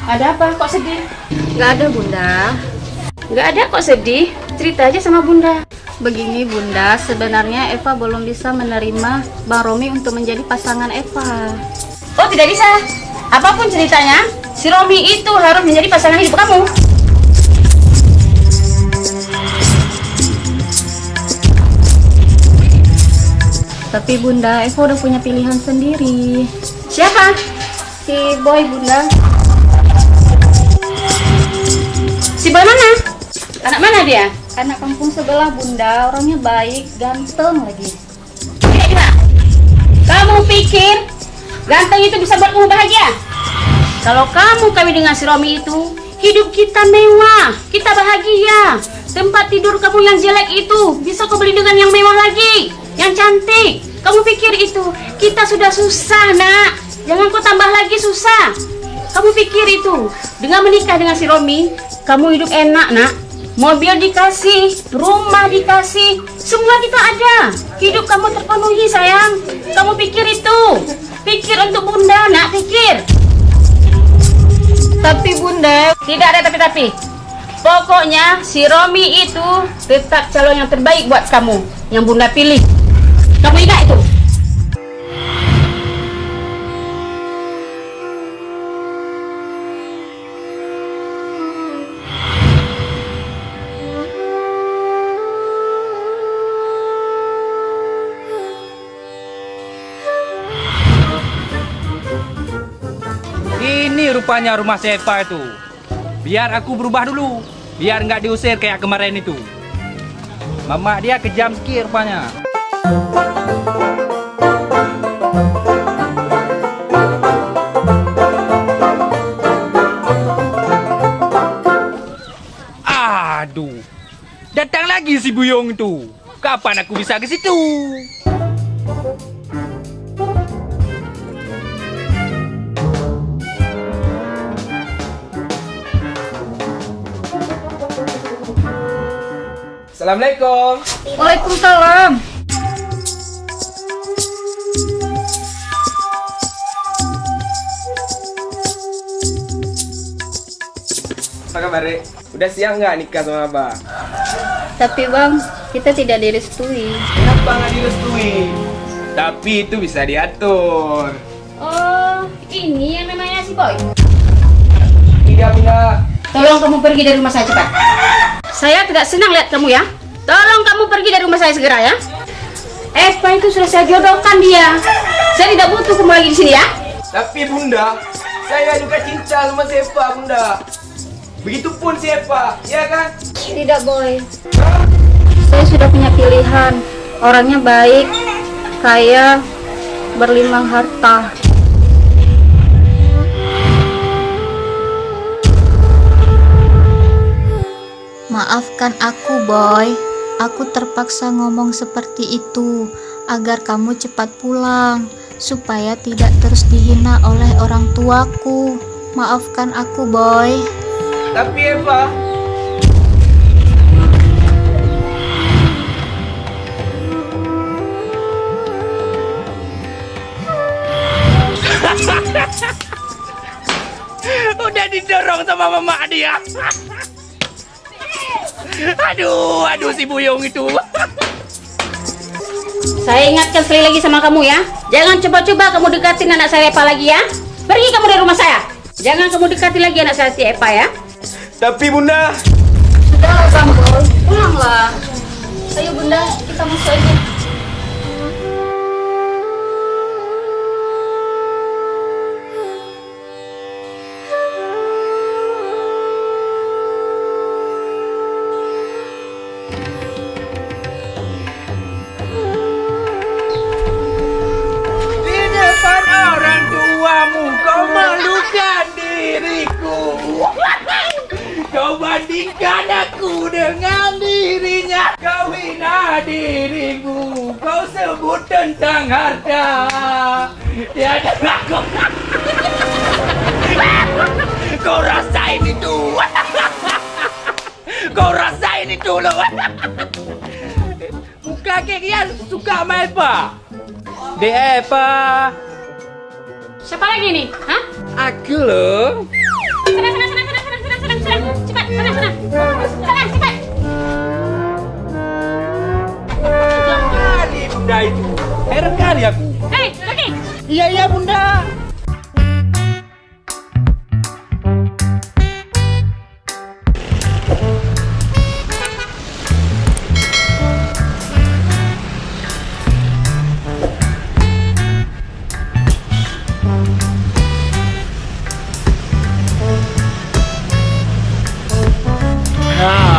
Speaker 1: Ada apa? Kok sedih? Nggak ada, Bunda. Nggak ada kok sedih. Cerita aja sama Bunda.
Speaker 8: Begini Bunda, sebenarnya Eva belum bisa menerima Bang Romi untuk menjadi pasangan Eva.
Speaker 1: Oh, tidak bisa? Apapun ceritanya, si Romi itu harus menjadi pasangan hidup kamu.
Speaker 8: Tapi Bunda, Eva udah punya pilihan sendiri.
Speaker 1: Siapa?
Speaker 8: Si Boy Bunda.
Speaker 1: Si Boy mana? Anak mana dia?
Speaker 8: Anak kampung sebelah Bunda, orangnya baik, ganteng lagi.
Speaker 1: Gila. Kamu pikir ganteng itu bisa buat kamu bahagia? Kalau kamu kawin dengan si Romi itu, hidup kita mewah, kita bahagia. Tempat tidur kamu yang jelek itu bisa kau beli dengan yang mewah lagi, yang cantik. Kamu pikir itu? Kita sudah susah, nak. Jangan kau tambah lagi susah. Kamu pikir itu? Dengan menikah dengan si Romi, kamu hidup enak, nak. Mobil dikasih, rumah dikasih, semua kita ada. Hidup kamu terpenuhi, sayang. Kamu pikir itu? Pikir untuk Bunda, nak, pikir.
Speaker 8: Tapi Bunda,
Speaker 1: Tidak ada tapi-tapi. Pokoknya si Romi itu tetap calon yang terbaik buat kamu, yang Bunda pilih. Kamu ingat itu?
Speaker 4: Ini rupanya rumah si Eva itu. Biar aku berubah dulu, biar nggak diusir kayak kemarin itu. Mama dia kejam sikit rupanya. Aduh, datang lagi si Buyong itu. Kapan aku bisa ke situ?
Speaker 7: Assalamualaikum.
Speaker 8: Waalaikumsalam.
Speaker 7: Apa kabar, Rek? Udah siap nggak nikah sama Abah?
Speaker 8: Tapi Bang, kita tidak direstui.
Speaker 7: Kenapa nggak direstui? Tapi itu bisa diatur.
Speaker 1: Oh, ini yang namanya si Boy.
Speaker 7: Tidak, Bunda.
Speaker 1: Tolong kamu pergi dari rumah saya cepat. Saya tidak senang lihat kamu ya. Tolong kamu pergi dari rumah saya segera ya. Eva itu sudah saya jodohkan dia. Saya tidak butuh kamu lagi di sini ya.
Speaker 7: Tapi Bunda, saya juga cinta sama si Eva, Bunda. Begitupun si Eva, ya kan?
Speaker 8: Tidak Boy. Saya sudah punya pilihan. Orangnya baik, kaya, berlimpah harta.
Speaker 9: Maafkan aku, Boy. Aku terpaksa ngomong seperti itu agar kamu cepat pulang, supaya tidak terus dihina oleh orang tuaku. Maafkan aku, Boy.
Speaker 7: Tapi Eva,
Speaker 4: Udah didorong sama mama dia. Aduh si Buyung itu.
Speaker 1: Saya ingatkan sekali lagi sama kamu ya. Jangan coba-coba kamu dekatin anak saya Eva lagi ya. Pergi kamu dari rumah saya. Jangan kamu dekati lagi anak saya si Eva ya.
Speaker 7: tapi Bunda,
Speaker 8: Sudahlah Bang Boy, pulanglah. Ayo Bunda, kita masuk aja.
Speaker 4: Di depan orang tuamu kau malukan diriku. Kau bandingkan aku dengan dirinya. Kau hina dirimu. Kau sebut tentang harta. Tiada aku. Kau rasain itu. Kau rasain itu loh. Muka kayak dia suka sama Eva. Eva.
Speaker 1: Siapa lagi nih? Hah?
Speaker 4: Aku loh.
Speaker 1: Sana. Cepat, sana. Sana, cepat.
Speaker 4: Kali Bunda itu. Heran kali aku.
Speaker 1: Hei, pergi.
Speaker 4: Iya Bunda.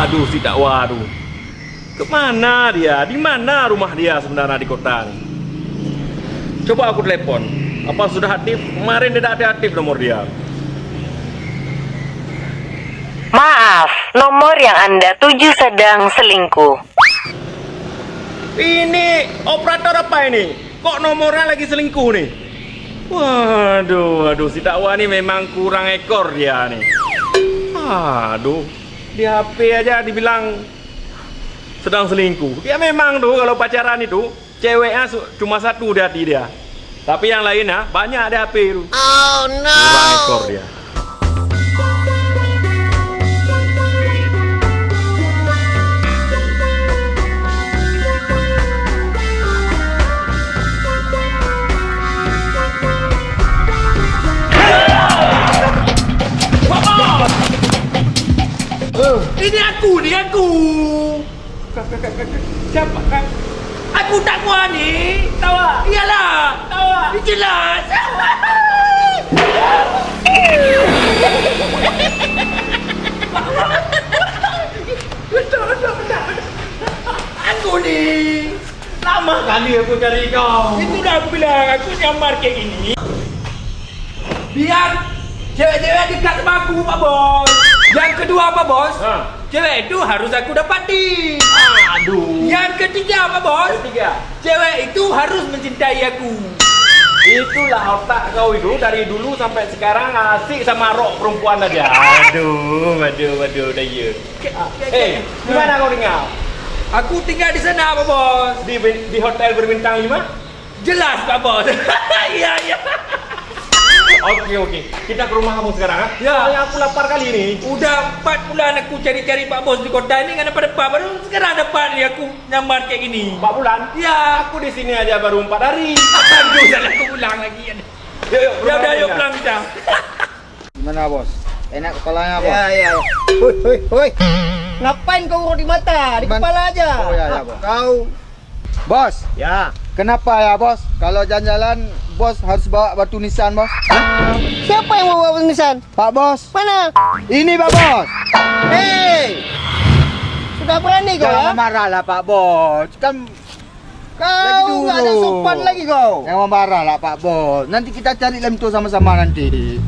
Speaker 2: Aduh, si dakwa tuh. Kemana dia? Di mana rumah dia sebenarnya di kota ini? Coba aku telepon. Apa sudah aktif? Kemarin tidak ada aktif nomor dia.
Speaker 10: Maaf, nomor yang Anda tuju sedang selingkuh.
Speaker 2: Ini operator apa ini? Kok nomornya lagi selingkuh nih? Waduh, si dakwa ini memang kurang ekor dia nih. Aduh, di HP aja dibilang sedang selingkuh. Dia memang tuh kalau pacaran itu ceweknya cuma satu di hati dia. Tapi yang lainnya banyak di HP itu.
Speaker 3: Oh no.
Speaker 2: Kurang ekor dia.
Speaker 4: Ini aku. Siapa kan? Aku dakwa nih. Tawa. Iyalah. Tawa. Jelas. Aku nih.
Speaker 2: Lama kali aku cari kau.
Speaker 4: Itulah aku bilang aku nyamar kayak gini. Biar cewek-cewek dekat sama aku, Pak Bos. Yang kedua, Pak Bos, cewek itu harus aku dapati.
Speaker 2: Aduh.
Speaker 4: Yang ketiga, Pak Bos, cewek itu harus mencintai aku.
Speaker 2: Itulah otak kau itu dari dulu sampai sekarang asik sama rok perempuan aja. Aduh, dah ya. Di mana kau tinggal?
Speaker 4: Aku tinggal di sana, Pak Bos.
Speaker 2: Di hotel berbintang 5?
Speaker 4: Jelas, Pak Bos. Iya.
Speaker 2: Oke. Kita ke rumah kamu sekarang, ha?
Speaker 4: Ya.
Speaker 2: Soalnya aku lapar kali ini.
Speaker 4: Udah 4 bulan aku cari-cari Pak Bos di kota ini nggak dapat. Baru sekarang dapat nih aku nyamar kayak gini.
Speaker 2: 4 bulan?
Speaker 4: Ya.
Speaker 2: Aku di sini aja baru 4 hari.
Speaker 4: Aduh, jangan aku pulang lagi.
Speaker 2: Yuk,
Speaker 4: Yuk pulang kita.
Speaker 6: Gimana bos? Enak kepalanya bos?
Speaker 3: Ya. Hoi. Ngapain kau urut di mata? Di kepala aja.
Speaker 6: Oh ya bos. Kau bos?
Speaker 3: Ya.
Speaker 6: Kenapa ya bos? Kalau jalan-jalan bos harus bawa batu nisan bos?
Speaker 3: Siapa yang mau bawa nisan?
Speaker 6: Pak bos.
Speaker 3: Mana?
Speaker 6: Ini Pak bos.
Speaker 3: Hei. Sudah berani kau ya?
Speaker 6: Jangan marah lah Pak bos. Kan
Speaker 3: Kau nggak ada sopan lagi kau.
Speaker 6: jangan marah lah Pak bos. Nanti kita cari lem tu sama-sama nanti.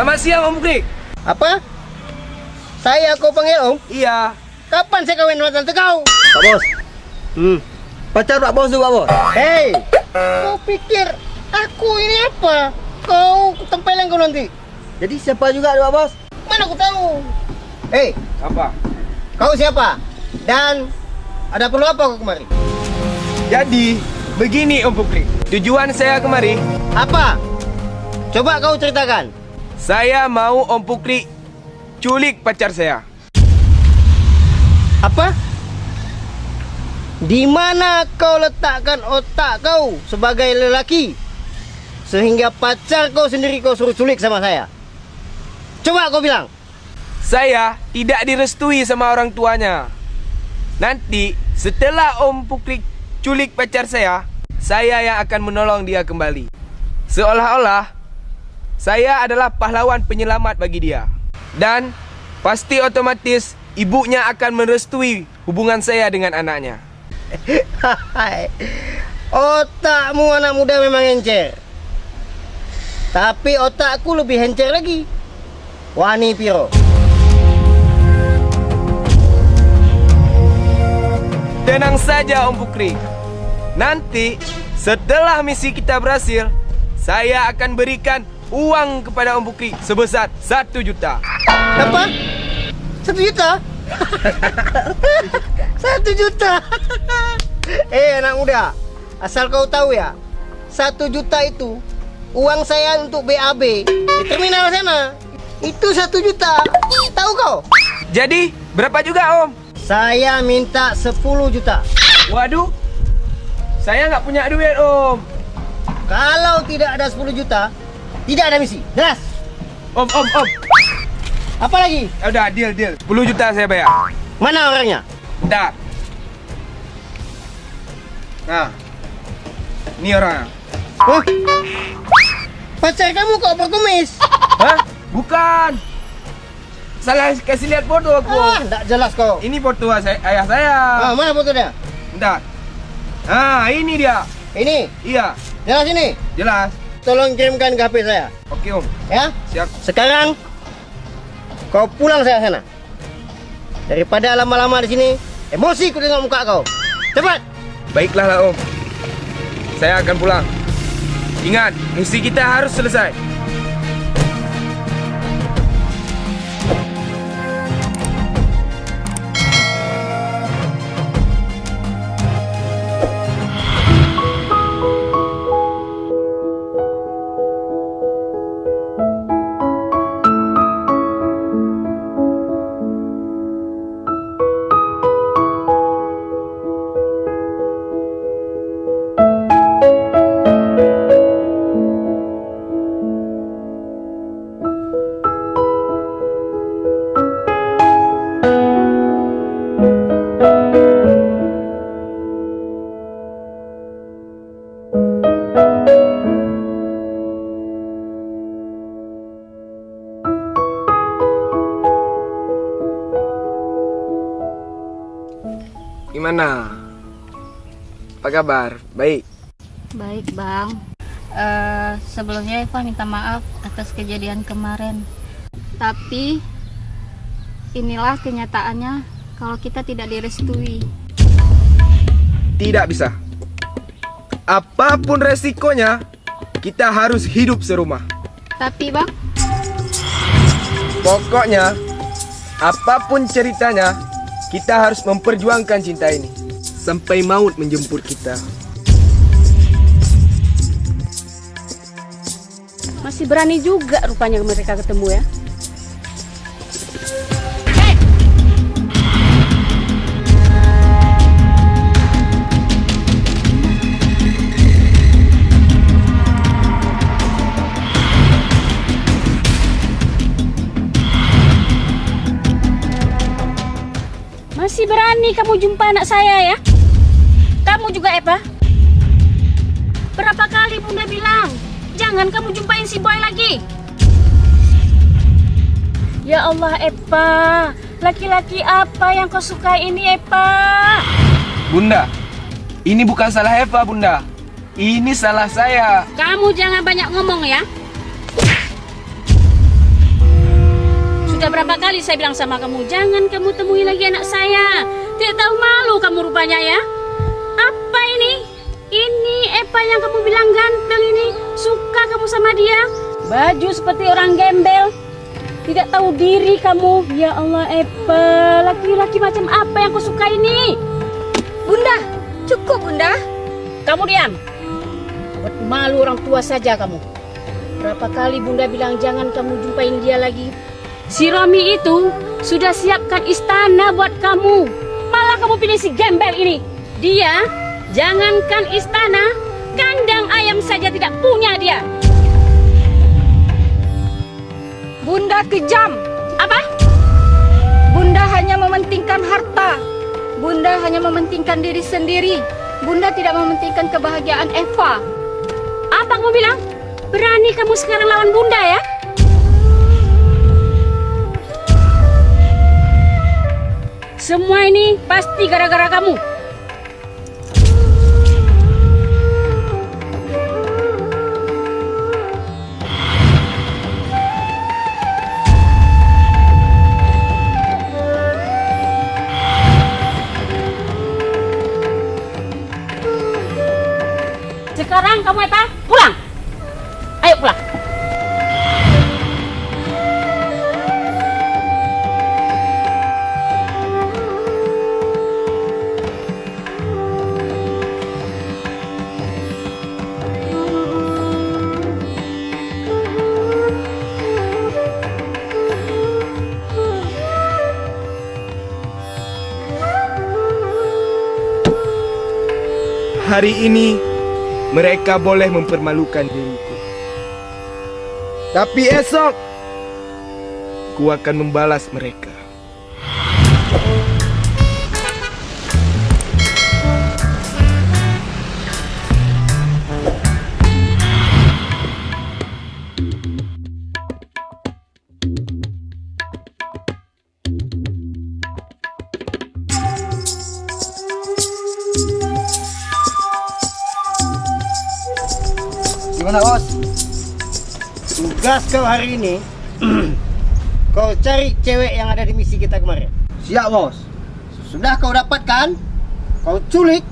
Speaker 7: Selamat siang Om Pukri.
Speaker 3: Apa? Saya kau panggil Om?
Speaker 7: Iya.
Speaker 3: Kapan saya kawin sama tante kau?
Speaker 6: Pak Bos. Pacar Pak Bos tu Pak Bos.
Speaker 3: Hei, kau pikir aku ini apa? Kau tempeleng kau nanti.
Speaker 6: Jadi siapa juga tu Pak Bos?
Speaker 3: Mana aku tahu? Hei,
Speaker 7: Apa?
Speaker 3: kau siapa? Dan ada perlu apa kau kemari?
Speaker 7: Jadi, begini Om Pukri. Tujuan saya kemari,
Speaker 3: Apa? Coba kau ceritakan.
Speaker 7: saya mau Om Pukri culik pacar saya.
Speaker 3: Apa? Di mana kau letakkan otak kau sebagai lelaki sehingga pacar kau sendiri kau suruh culik sama saya? Coba kau bilang.
Speaker 7: Saya tidak direstui sama orang tuanya. Nanti setelah Om Pukri culik pacar saya yang akan menolong dia kembali. Seolah-olah saya adalah pahlawan penyelamat bagi dia. Dan pasti otomatis ibunya akan merestui hubungan saya dengan anaknya.
Speaker 3: Otakmu anak muda memang encer. Tapi otakku lebih encer lagi. Wani Piro.
Speaker 7: Tenang saja Om Pukri. Nanti setelah misi kita berhasil, saya akan berikan uang kepada Om Pukri sebesar 1 juta.
Speaker 3: Apa? 1 juta? 1 juta. Anak muda, asal kau tahu ya, 1 juta itu uang saya untuk BAB di terminal sana. Itu 1 juta. Tahu kau?
Speaker 7: Jadi berapa juga Om?
Speaker 3: Saya minta 10 juta.
Speaker 7: Waduh, saya nggak punya duit Om.
Speaker 3: Kalau tidak ada 10 juta, tidak ada misi. Jelas?
Speaker 7: Om.
Speaker 3: Apa lagi?
Speaker 7: Udah, deal. 10 juta saya bayar.
Speaker 3: Mana orangnya?
Speaker 7: Bentar. Nah, ini orangnya.
Speaker 3: Oh, pacar kamu kok berkumis?
Speaker 7: Hah? Bukan. Salah kasih lihat foto aku.
Speaker 3: Tak jelas kau.
Speaker 7: Ini foto ayah saya.
Speaker 3: Mana foto dia?
Speaker 7: Bentar. Ini dia.
Speaker 3: Ini?
Speaker 7: Iya,
Speaker 3: Jelas ini?
Speaker 7: jelas.
Speaker 3: Tolong kirimkan ke HP saya.
Speaker 7: Oke Om.
Speaker 3: Ya?
Speaker 7: Siap.
Speaker 3: Sekarang kau pulang saya sana. Daripada lama-lama di sini, emosi ku tengok muka kau. Cepat.
Speaker 7: Baiklah lah Om. Saya akan pulang. Ingat, misi kita harus selesai. Gimana? Apa kabar? Baik.
Speaker 8: Baik bang. Sebelumnya Eva minta maaf atas kejadian kemarin. Tapi inilah kenyataannya kalau kita tidak direstui.
Speaker 7: Tidak bisa. Apapun resikonya, kita harus hidup serumah.
Speaker 8: Tapi bang,
Speaker 7: Pokoknya, apapun ceritanya, kita harus memperjuangkan cinta ini sampai maut menjemput kita.
Speaker 1: Masih berani juga rupanya mereka ketemu ya. Masih berani kamu jumpa anak saya ya? Kamu juga Eva? Berapa kali Bunda bilang, jangan kamu jumpain si Boy lagi. Ya Allah Eva, laki-laki apa yang kau suka ini Eva?
Speaker 7: Bunda, ini bukan salah Eva Bunda. Ini salah saya.
Speaker 1: Kamu jangan banyak ngomong ya. Sudah berapa kali saya bilang sama kamu, jangan kamu temui lagi anak saya. Tidak tahu malu kamu rupanya ya. Apa ini? Ini Epa yang kamu bilang ganteng ini. Suka kamu sama dia? Baju seperti orang gembel. Tidak tahu diri kamu. Ya Allah Epa, laki-laki macam apa yang kau suka ini?
Speaker 8: Bunda, cukup Bunda.
Speaker 1: Kamu diam. Buat malu orang tua saja kamu. Berapa kali Bunda bilang jangan kamu jumpain dia lagi. Si Romi itu sudah siapkan istana buat kamu. Malah kamu pilih si gembel ini. Dia jangankan istana, kandang ayam saja tidak punya dia.
Speaker 8: Bunda kejam.
Speaker 1: Apa?
Speaker 8: Bunda hanya mementingkan harta. Bunda hanya mementingkan diri sendiri. Bunda tidak mementingkan kebahagiaan Eva.
Speaker 1: Apa kamu bilang? Berani kamu sekarang lawan Bunda ya? Semua ini pasti gara-gara kamu. Sekarang kamu Epa, pulang. Ayo pulang.
Speaker 7: Hari ini mereka boleh mempermalukan diriku. Tapi esok ku akan membalas mereka.
Speaker 3: Gimana bos? Tugas kau hari ini kau cari cewek yang ada di misi kita kemarin.
Speaker 6: Siap bos.
Speaker 3: Sudah kau dapatkan, kau culik,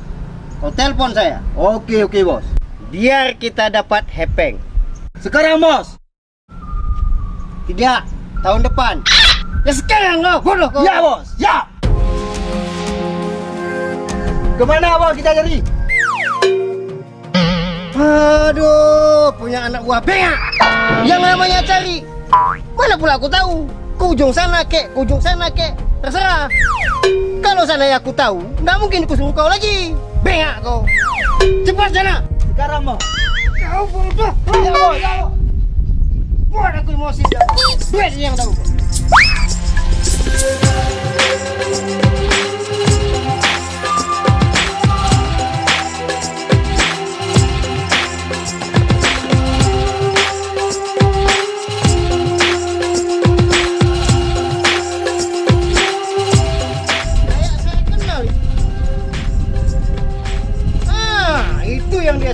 Speaker 3: kau telepon saya.
Speaker 6: Oke bos.
Speaker 3: Biar kita dapat hepeng.
Speaker 6: Sekarang bos.
Speaker 3: Tidak, tahun depan. Ya sekarang kau, bodoh kau.
Speaker 6: Ya bos, ya. Kemana bos kita cari?
Speaker 3: Aduh, punya anak buah bengak. Yang namanya cari. Mana pula aku tahu? Ke ujung sana kek, ke ujung sana kek. Terserah. Kalau sana aku tahu, nggak mungkin aku suruh kau lagi. Bengak kau. Cepat sana.
Speaker 6: Sekarang bos.
Speaker 3: Kau bodoh. Ya bos, ya bos. Buat aku emosi. Duit yang tahu.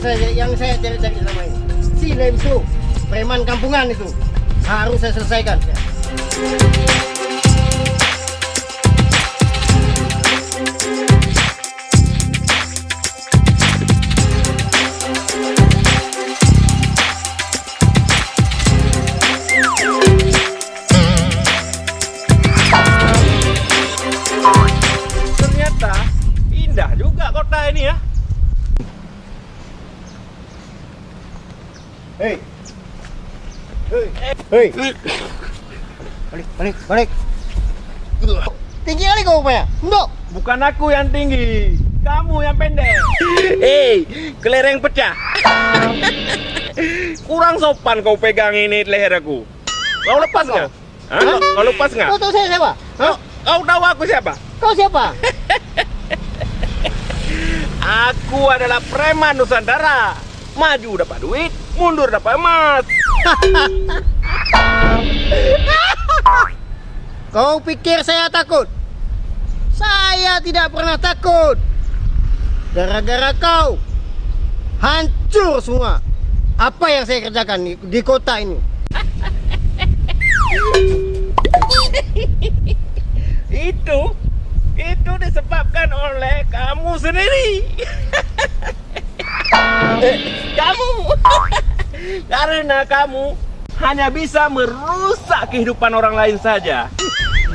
Speaker 3: Yang saya cari-cari sama ini si Lem itu, preman kampungan itu harus saya selesaikan.
Speaker 2: Ternyata indah juga kota ini ya.
Speaker 3: Hei, hei, balik. Tinggi kali kau rupanya, Ndok.
Speaker 2: Bukan aku yang tinggi, kamu yang pendek. Hei, kelereng pecah. Kurang sopan kau pegang ini leher aku. Kau lepas nggak? Hah? Kau lepas nggak?
Speaker 3: Kau tahu saya siapa?
Speaker 2: Kau tahu aku siapa?
Speaker 3: Kau siapa?
Speaker 2: Aku adalah preman Nusantara. Maju dapat duit, mundur dapat emas.
Speaker 3: Kau pikir saya takut? Saya tidak pernah takut. Gara-gara kau hancur semua apa yang saya kerjakan di kota ini.
Speaker 2: Itu disebabkan oleh kamu sendiri. Kamu. Karena kamu hanya bisa merusak kehidupan orang lain saja.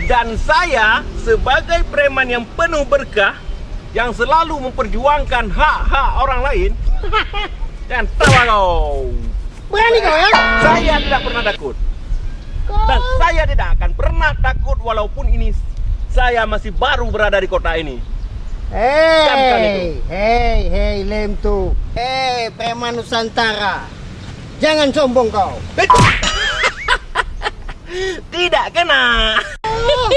Speaker 2: Dan saya sebagai preman yang penuh berkah, yang selalu memperjuangkan hak-hak orang lain, dan tawa kau.
Speaker 3: Berani kau ya?
Speaker 2: Saya tidak pernah takut. Dan saya tidak akan pernah takut walaupun ini saya masih baru berada di kota ini. Camkan itu.
Speaker 3: Hei, lem tuh. Hei, preman Nusantara. Jangan sombong kau.
Speaker 2: Tidak kena.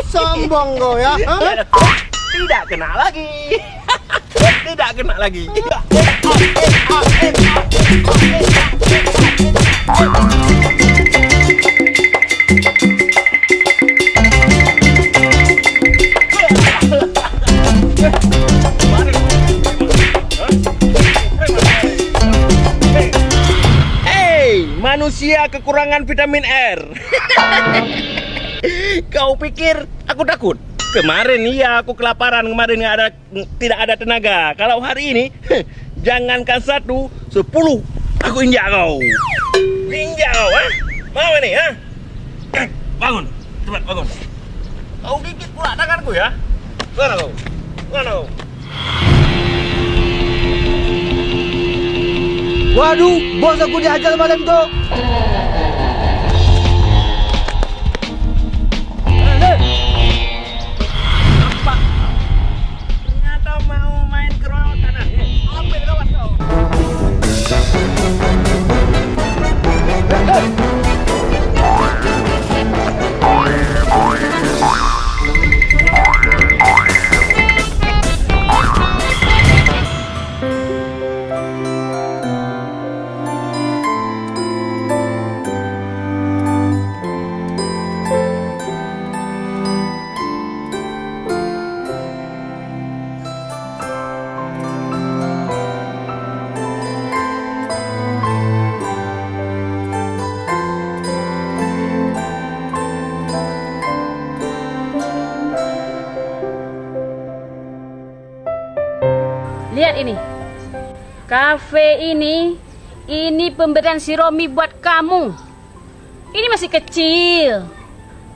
Speaker 3: Sombong kau ya. Hah?
Speaker 2: Tidak kena lagi. Tidak kena lagi. Hei, manusia kekurangan vitamin R. Kau pikir aku takut? Kemarin iya aku kelaparan, kemarin tidak ada tenaga. Kalau hari ini, jangankan 1, 10 aku injak kau. Injak kau, ha? Mau ini, ha? Bangun, cepat bangun. Kau gigit pula tanganku ya. Mana kau? Mana kau?
Speaker 3: Waduh, bos aku dihajar malam tuh.
Speaker 2: Ternyata mau main keroyokan. Ambil kawan kau.
Speaker 1: Lihat ini. Kafe ini pemberian si Romi buat kamu. Ini masih kecil.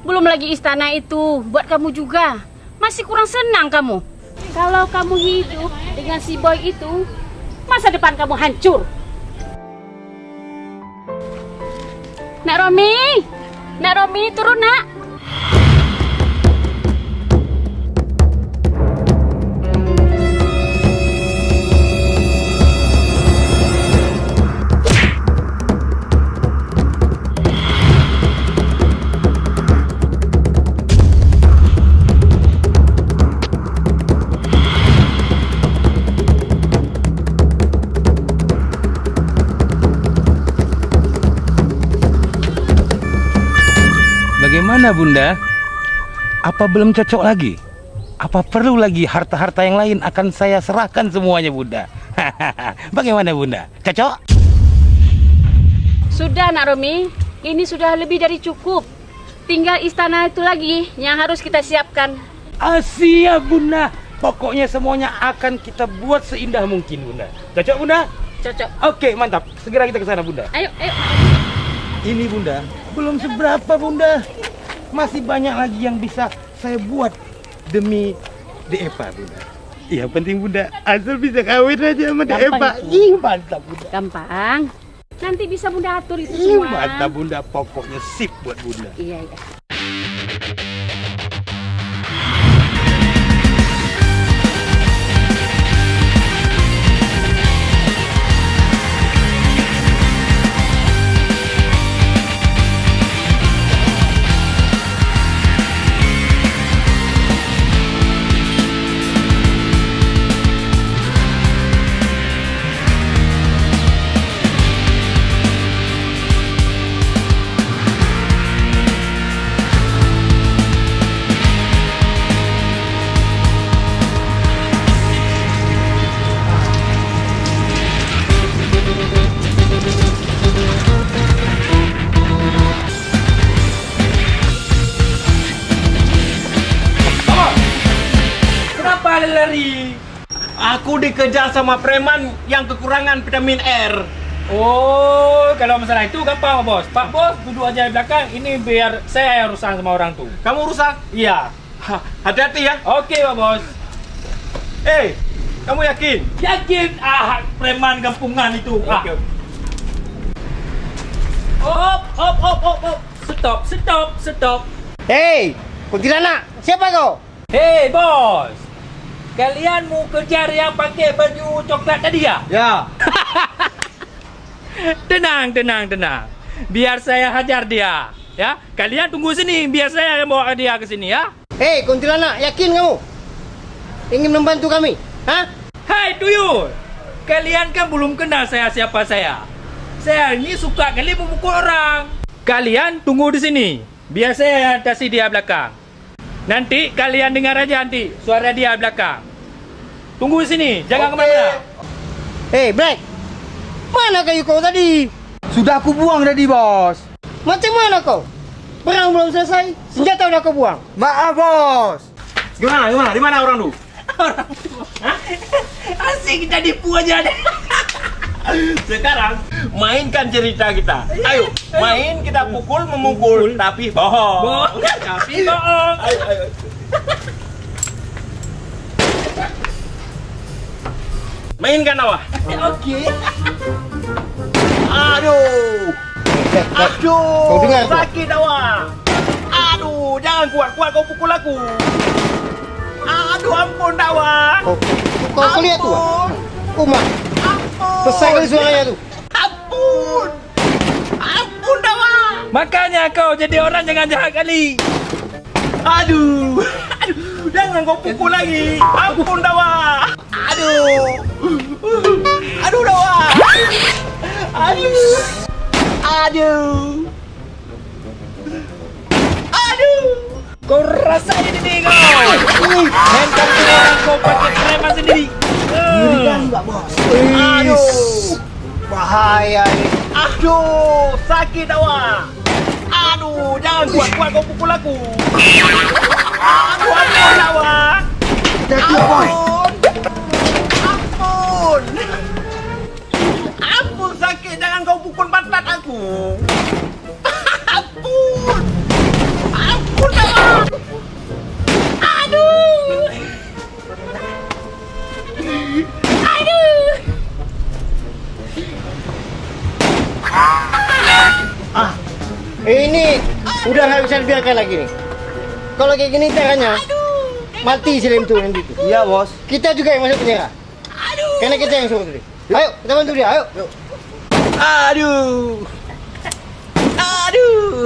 Speaker 1: Belum lagi istana itu buat kamu juga. Masih kurang senang kamu. Kalau kamu hidup dengan si boy itu, masa depan kamu hancur. Nak Romi, turun nak.
Speaker 4: Bagaimana Bunda? Apa belum cocok lagi? Apa perlu lagi harta-harta yang lain akan saya serahkan semuanya Bunda? Bagaimana Bunda? Cocok?
Speaker 1: Sudah nak Romi, ini sudah lebih dari cukup. Tinggal istana itu lagi yang harus kita siapkan.
Speaker 4: Siap Bunda. Pokoknya semuanya akan kita buat seindah mungkin Bunda. Cocok Bunda?
Speaker 1: Cocok.
Speaker 4: Oke, mantap. Segera kita ke sana Bunda.
Speaker 1: Ayo.
Speaker 4: Ini Bunda, belum seberapa Bunda. Masih banyak lagi yang bisa saya buat demi Depa Bunda. Yang penting Bunda, asal bisa kawin aja sama Depa. Ih, mantap Bunda.
Speaker 1: Gampang. Nanti bisa Bunda atur itu
Speaker 4: Ih,
Speaker 1: semua.
Speaker 4: mantap Bunda, pokoknya sip buat Bunda.
Speaker 1: Iya.
Speaker 2: Aku dikejar sama preman yang kekurangan vitamin R.
Speaker 4: Oh, kalau masalah itu gampang bos. Pak bos duduk aja di belakang. Ini biar saya yang urusan sama orang tuh.
Speaker 2: Kamu rusak?
Speaker 4: Iya.
Speaker 2: Hati-hati ya.
Speaker 4: Oke pak bos.
Speaker 2: Kamu yakin?
Speaker 4: Yakin? Preman kampungan itu.
Speaker 2: Oke.
Speaker 4: Op. Stop.
Speaker 3: Hei, kuntilanak, siapa kau?
Speaker 4: Hei bos, kalian mau kejar yang pakai baju coklat tadi ya?
Speaker 3: Ya.
Speaker 4: Tenang. Biar saya hajar dia. Ya, kalian tunggu sini. Biar saya yang bawa dia ke sini ya.
Speaker 3: Hei, kuntilanak, yakin kamu? Ingin membantu kami? Hah?
Speaker 4: Hai tuyul, kalian kan belum kenal siapa saya. Saya ini suka kali memukul orang. Kalian tunggu di sini. Biar saya yang atasi dia belakang. Nanti kalian dengar aja nanti suara dia belakang. Tunggu di sini, jangan kemana-mana.
Speaker 3: Hei, Black. Mana kayu kau tadi?
Speaker 6: Sudah aku buang tadi, bos.
Speaker 3: Macam mana kau? Perang belum selesai, senjata udah kau buang.
Speaker 6: Maaf, bos.
Speaker 2: Gimana? Di mana orang lu?
Speaker 4: Asik kita tipu aja deh.
Speaker 2: Sekarang mainkan cerita kita. Ayo, main kita memukul, tapi bohong.
Speaker 4: Tapi bohong.
Speaker 2: Ayo. Mainkan awak.
Speaker 4: Oke.
Speaker 2: Aduh,
Speaker 3: Kau dengar tu?
Speaker 2: sakit awak. Aduh, jangan kuat kau pukul aku. Aduh, ampun awak.
Speaker 3: Kau lihat tu? Umar,
Speaker 2: Ampun.
Speaker 3: besar kali suaranya tu.
Speaker 2: Ampun awak.
Speaker 4: Makanya kau jadi orang jangan jahat kali.
Speaker 2: Aduh, jangan kau pukul lagi. Ampun dawa. Aduh, dawa. Aduh.
Speaker 4: Kau rasain ini kau. Handphone semua orang kau pakai preman sendiri.
Speaker 3: Enggak, bos.
Speaker 2: Aduh,
Speaker 3: Bahaya ini.
Speaker 2: aduh, sakit dawa. Aduh, jangan kuat kau pukul aku. Aduh, ampun dawa. Ampun, sakit, jangan kau pukul pantat aku. Ampun dawa.
Speaker 3: Ini udah nggak bisa dibiarkan lagi nih. Kalau kayak gini caranya, mati si lem tu nanti tu.
Speaker 6: Iya, bos.
Speaker 3: Kita juga yang masuk penjara. Karena kita yang suruh tadi. Ayo, kita bantu dia. Ayo.
Speaker 2: Aduh. Aduh.